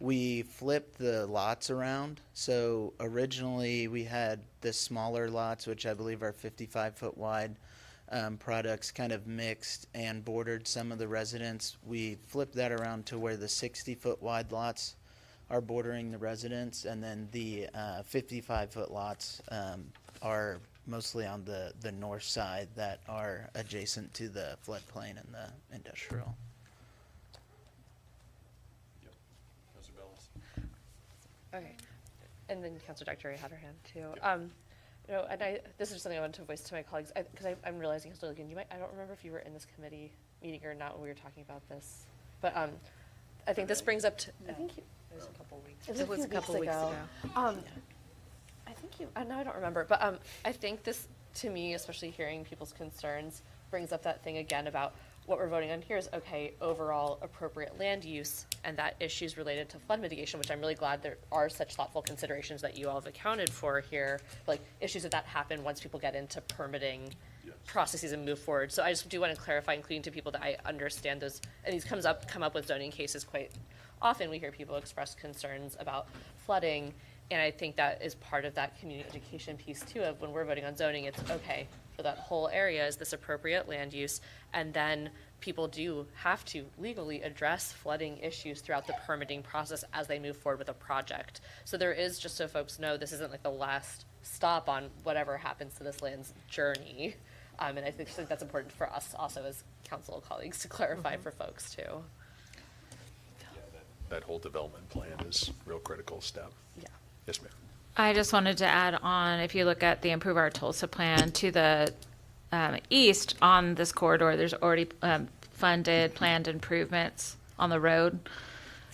[SPEAKER 13] we flipped the lots around. So originally we had the smaller lots, which I believe are 55-foot wide products, kind of mixed and bordered some of the residents. We flipped that around to where the 60-foot wide lots are bordering the residents, and then the 55-foot lots are mostly on the north side that are adjacent to the floodplain and the industrial.
[SPEAKER 14] Okay. And then Councilor Dr. had her hand too. And this is something I wanted to voice to my colleagues, because I'm realizing, Councilor Logan, I don't remember if you were in this committee meeting or not when we were talking about this, but I think this brings up I think it was a couple weeks.
[SPEAKER 2] It was a couple weeks ago.
[SPEAKER 14] I think now I don't remember, but I think this, to me, especially hearing people's concerns, brings up that thing again about what we're voting on here is, okay, overall appropriate land use, and that issues related to flood mitigation, which I'm really glad there are such thoughtful considerations that you all have accounted for here, like issues that happen once people get into permitting processes and move forward. So I just do want to clarify, including to people, that I understand those, and these come up with zoning cases quite often. We hear people express concerns about flooding, and I think that is part of that community education piece too, of when we're voting on zoning, it's okay, for that whole area is this appropriate land use, and then people do have to legally address flooding issues throughout the permitting process as they move forward with a project. So there is, just so folks know, this isn't like the last stop on whatever happens to this land's journey. And I think that's important for us also as council colleagues to clarify for folks too.
[SPEAKER 1] That whole development plan is a real critical step.
[SPEAKER 14] Yeah.
[SPEAKER 1] Yes, ma'am.
[SPEAKER 3] I just wanted to add on, if you look at the Improve Our Tulsa plan to the east on this corridor, there's already funded planned improvements on the road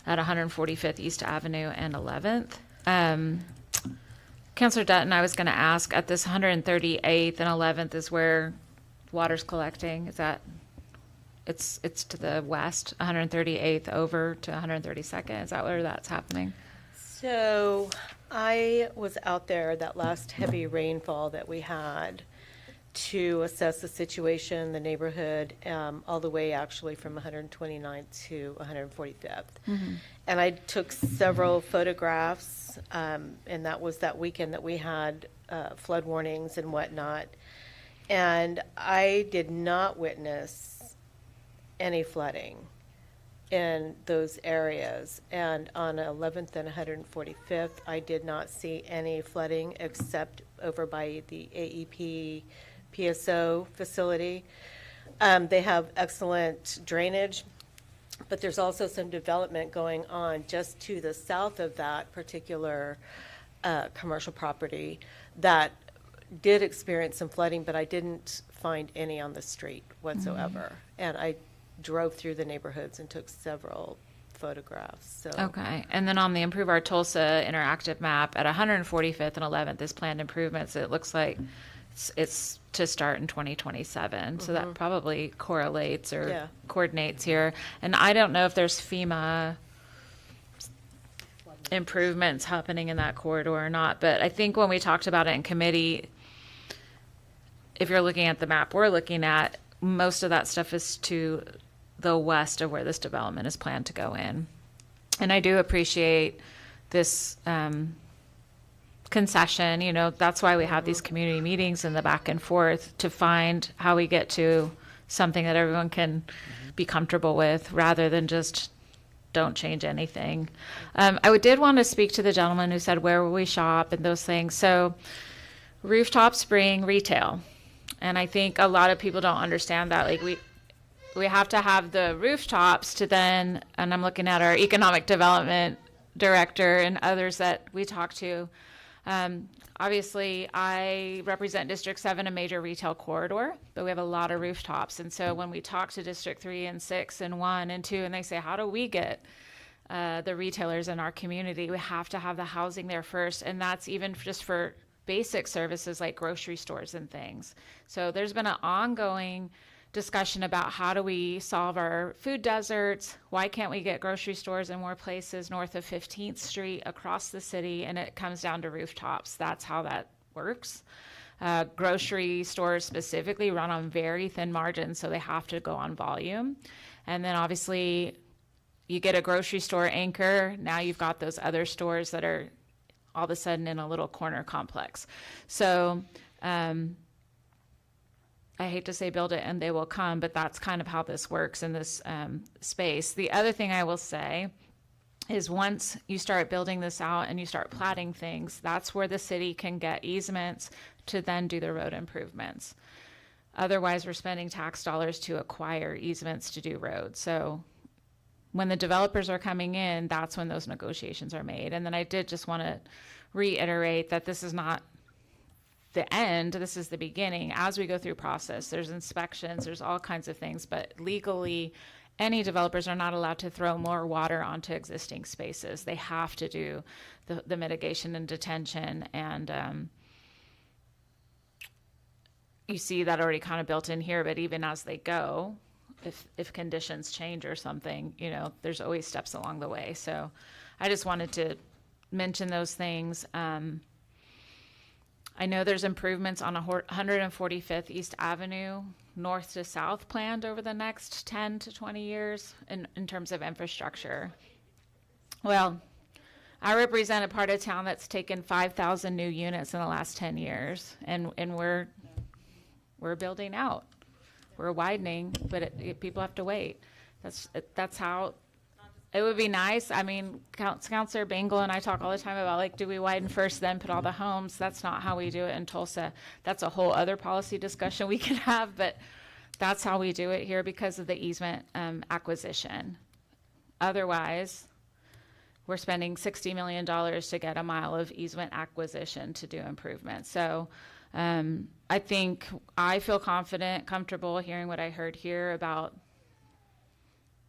[SPEAKER 3] at 145th East Avenue and 11th. Councilor Dutton, I was going to ask, at this 138th and 11th is where water's collecting. Is that, it's to the west, 138th over to 132nd? Is that where that's happening?
[SPEAKER 16] So I was out there that last heavy rainfall that we had to assess the situation, the neighborhood, all the way actually from 129th to 145th.
[SPEAKER 3] Mm-hmm.
[SPEAKER 16] And I took several photographs, and that was that weekend that we had flood warnings and whatnot. And I did not witness any flooding in those areas. And on 11th and 145th, I did not see any flooding except over by the AEP PSO facility. They have excellent drainage, but there's also some development going on just to the south of that particular commercial property that did experience some flooding, but I didn't find any on the street whatsoever. And I drove through the neighborhoods and took several photographs. So
[SPEAKER 3] Okay, and then on the Improve Our Tulsa interactive map at 145th and 11th is planned improvements. It looks like it's to start in 2027. So that probably correlates or coordinates here. And I don't know if there's FEMA improvements happening in that corridor or not, but I think when we talked about it in committee, if you're looking at the map we're looking at, most of that stuff is to the west of where this development is planned to go in. And I do appreciate this concession. You know, that's why we have these community meetings and the back and forth to find how we get to something that everyone can be comfortable with, rather than just don't change anything. Did want to speak to the gentleman who said, where will we shop and those things. So rooftops bring retail. And I think a lot of people don't understand that. Like we have to have the rooftops to then, and I'm looking at our economic development director and others that we talk to. Obviously, I represent District 7, a major retail corridor, but we have a lot of rooftops. And so when we talk to District 3 and 6 and 1 and 2, and they say, how do we get the retailers in our community. We have to have the housing there first, and that's even just for basic services like grocery stores and things. So there's been an ongoing discussion about how do we solve our food deserts? Why can't we get grocery stores in more places north of 15th Street across the city? And it comes down to rooftops. That's how that works. Grocery stores specifically run on very thin margins, so they have to go on volume. And then obviously you get a grocery store anchor, now you've got those other stores that are all of a sudden in a little corner complex. So I hate to say build it and they will come, but that's kind of how this works in this space. The other thing I will say is once you start building this out and you start platting things, that's where the city can get easements to then do the road improvements. Otherwise, we're spending tax dollars to acquire easements to do roads. So when the developers are coming in, that's when those negotiations are made. And then I did just want to reiterate that this is not the end, this is the beginning. As we go through process, there's inspections, there's all kinds of things, but legally, any developers are not allowed to throw more water onto existing spaces. They have to do the mitigation and detention, and you see that already kind of built in here, but even as they go, if conditions change or something, you know, there's always steps along the way. So I just wanted to mention those things. I know there's improvements on 145th East Avenue, north to south planned over the next 10 to 20 years in terms of infrastructure. Well, I represent a part of town that's taken 5,000 new units in the last 10 years, and we're building out. We're widening, but people have to wait. That's how. It would be nice. I mean, Councilor Bingle and I talk all the time about, like, do we widen first, then put all the homes? That's not how we do it in Tulsa. That's a whole other policy discussion we could have, but that's how we do it here because of the easement acquisition. Otherwise, we're spending $60 million to get a mile of easement acquisition to do improvements. So I think I feel confident, comfortable hearing what I heard here about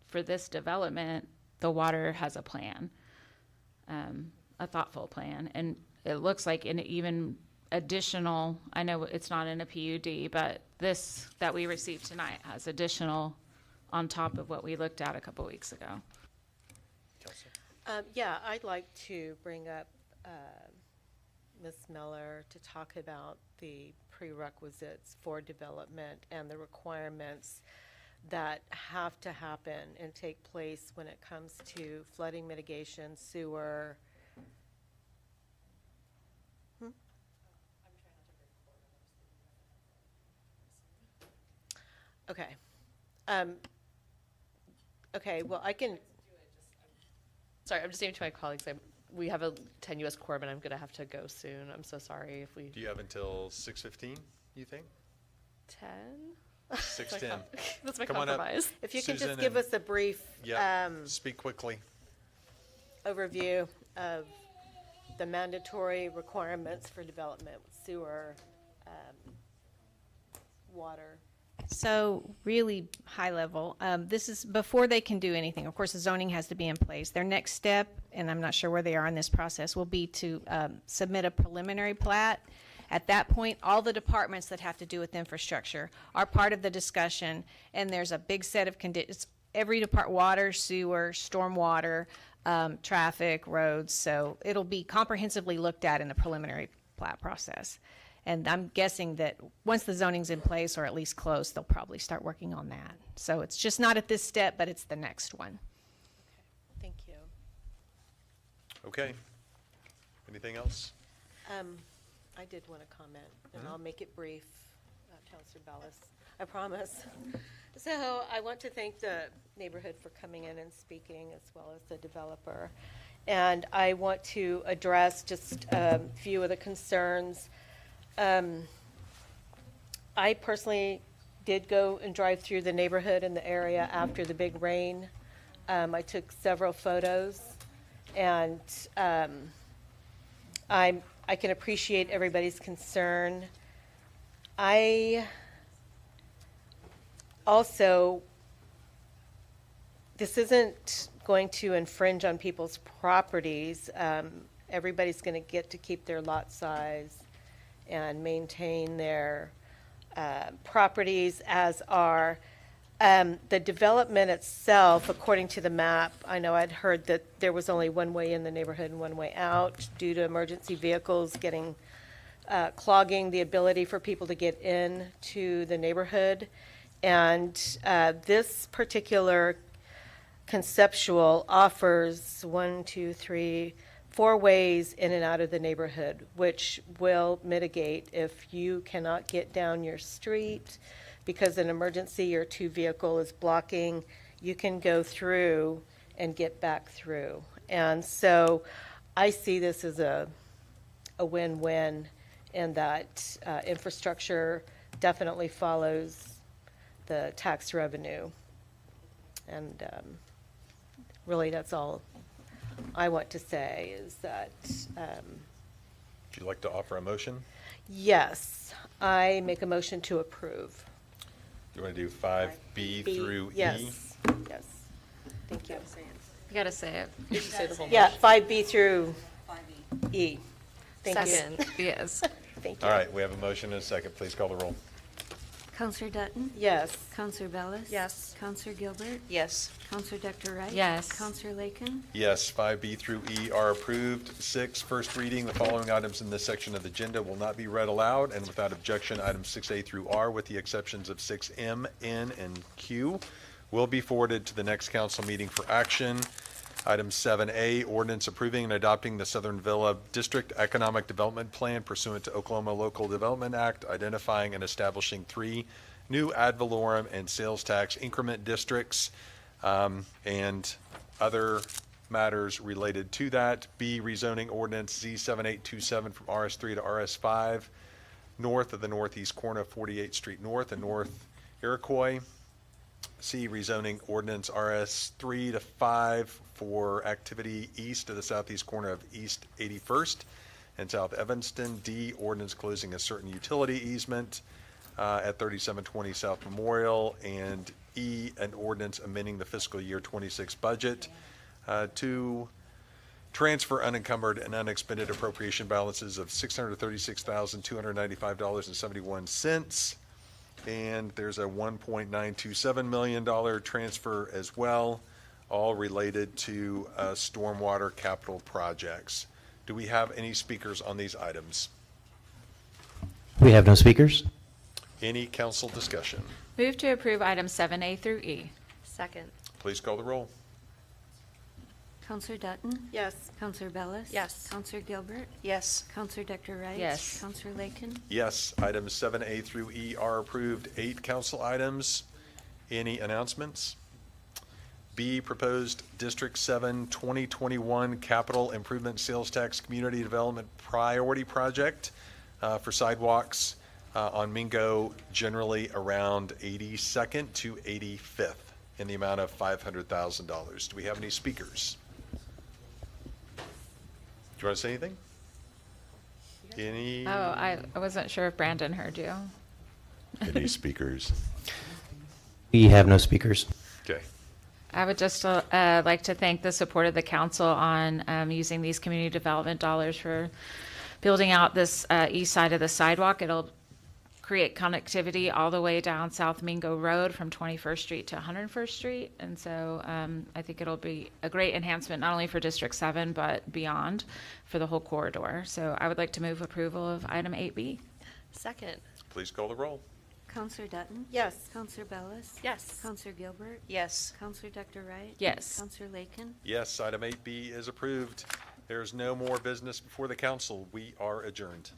[SPEAKER 3] for this development. The water has a plan, a thoughtful plan, and it looks like an even additional, I know it's not in a PUD, but this that we received tonight has additional on top of what we looked at a couple weeks ago.
[SPEAKER 16] Yeah, I'd like to bring up Ms. Miller to talk about the prerequisites for development and the requirements that have to happen and take place when it comes to flooding mitigation, sewer. Okay. Okay, well, I can.
[SPEAKER 14] Sorry, I'm just saying to my colleagues, we have a tenuous quorum and I'm going to have to go soon. I'm so sorry if we.
[SPEAKER 1] Do you have until 6:15, you think?
[SPEAKER 14] 10?
[SPEAKER 1] 6:10.
[SPEAKER 14] That's my
[SPEAKER 1] Come on up,
[SPEAKER 14] compromise.
[SPEAKER 16] If you can
[SPEAKER 1] Susan,
[SPEAKER 16] just give
[SPEAKER 1] and-
[SPEAKER 16] us a brief
[SPEAKER 1] Speak quickly.
[SPEAKER 16] overview of the mandatory requirements for development, sewer, water.
[SPEAKER 17] So really high level, this is before they can do anything. Of course, the zoning has to be in place. Their next step, and I'm not sure where they are in this process, will be to submit a preliminary plat. At that point, all the departments that have to do with infrastructure are part of the discussion, and there's a big set of conditions. Every department, water, sewer, stormwater, traffic, roads, so it'll be comprehensively looked at in the preliminary plat process. And I'm guessing that once the zoning's in place, or at least close, they'll probably start working on that. So it's just not at this step, but it's the next one.
[SPEAKER 16] Thank you.
[SPEAKER 1] Okay. Anything else?
[SPEAKER 16] I did want to comment, and I'll make it brief, Councilor Ballas, I promise. So I want to thank the neighborhood for coming in and speaking, as well as the developer. And I want to address just a few of the concerns. I personally did go and drive through the neighborhood and the area after the big rain. I took several photos, and I can appreciate everybody's concern. I also this isn't going to infringe on people's properties. Everybody's going to get to keep their lot size and maintain their properties, as are the development itself. According to the map, I know I'd heard that there was only one way in the neighborhood and one way out due to emergency vehicles clogging the ability for people to get in to the neighborhood. And this particular conceptual offers 4 ways in and out of the neighborhood, which will mitigate if you cannot get down your street because an emergency or 2 vehicle is blocking, you can go through and get back through. And so I see this as a win-win in that infrastructure definitely follows the tax revenue. And really, that's all I want to say is that,
[SPEAKER 1] Would you like to offer a motion?
[SPEAKER 16] yes, I make a motion to approve.
[SPEAKER 1] You want to do 5B through E?
[SPEAKER 16] Yes, yes. Thank you.
[SPEAKER 3] You got to say it.
[SPEAKER 14] You should say the whole
[SPEAKER 16] Yeah,
[SPEAKER 14] motion.
[SPEAKER 16] 5B through E. Thank you.
[SPEAKER 14] Second.
[SPEAKER 3] Yes.
[SPEAKER 16] Thank you.
[SPEAKER 1] All right, we have a motion and a second. Please call the roll.
[SPEAKER 2] Counselor Dutton?
[SPEAKER 16] Yes.
[SPEAKER 2] Counselor Bellis?
[SPEAKER 14] Yes.
[SPEAKER 2] Counselor Gilbert?
[SPEAKER 14] Yes.
[SPEAKER 2] Counselor Dr. Wright?
[SPEAKER 3] Yes.
[SPEAKER 2] Counselor Lakin?
[SPEAKER 1] Yes, 5B through E are approved. 6, first reading. The following items in this section of the agenda will not be read aloud, and without objection, items 6A through R, with the exceptions of 6M, N, and Q, will be forwarded to the next council meeting for action. Item 7A, ordinance approving and adopting the Southern Villa District Economic Development Plan pursuant to Oklahoma Local Development Act, identifying and establishing 3 new ad valorem and sales tax increment districts, and other matters related to that. B, rezoning ordinance Z7827 from RS3 to RS5, north of the northeast corner of 48th Street North and North Iroquois. C, rezoning ordinance RS3 to 5 for activity east of the southeast corner of East 81st and South Evanston. D, ordinance closing a certain utility easement at 3720 South Memorial. And E, an ordinance amending the fiscal year 26 budget to transfer unencumbered and unexpended appropriation balances of $636,295.71. And there's a $1.927 million transfer as well, all related to stormwater capital projects. Do we have any speakers on these items?
[SPEAKER 4] We have no speakers.
[SPEAKER 1] Any council discussion?
[SPEAKER 3] Move to approve items 7A through E.
[SPEAKER 14] Second.
[SPEAKER 1] Please call the roll.
[SPEAKER 2] Counselor Dutton?
[SPEAKER 16] Yes.
[SPEAKER 2] Counselor Bellis?
[SPEAKER 14] Yes.
[SPEAKER 2] Counselor Gilbert?
[SPEAKER 14] Yes.
[SPEAKER 2] Counselor Dr. Wright?
[SPEAKER 3] Yes.
[SPEAKER 2] Counselor Lakin?
[SPEAKER 1] Yes, items 7A through E are approved. 8 council items. Any announcements? B, proposed District 7 2021 Capital Improvement Sales Tax Community Development Priority Project for sidewalks on Mingo, generally around 82nd to 85th, in the amount of $500,000. Do we have any speakers? Do you want to say anything? Any?
[SPEAKER 3] Oh, I wasn't sure if Brandon heard you.
[SPEAKER 1] Any speakers?
[SPEAKER 4] We have no speakers.
[SPEAKER 1] Okay.
[SPEAKER 3] I would just like to thank the support of the council on using these community development dollars for building out this east side of the sidewalk. It'll create connectivity all the way down South Mingo Road from 21st Street to 101st Street. And so I think it'll be a great enhancement, not only for District 7, but beyond for the whole corridor. So I would like to move approval of item 8B.
[SPEAKER 14] Second.
[SPEAKER 1] Please call the roll.
[SPEAKER 2] Counselor Dutton?
[SPEAKER 16] Yes.
[SPEAKER 2] Counselor Bellis?
[SPEAKER 14] Yes.
[SPEAKER 2] Counselor Gilbert?
[SPEAKER 14] Yes.
[SPEAKER 2] Counselor Dr. Wright?
[SPEAKER 3] Yes.
[SPEAKER 2] Counselor Lakin?
[SPEAKER 1] Yes, item 8B is approved. There's no more business before the council. We are adjourned.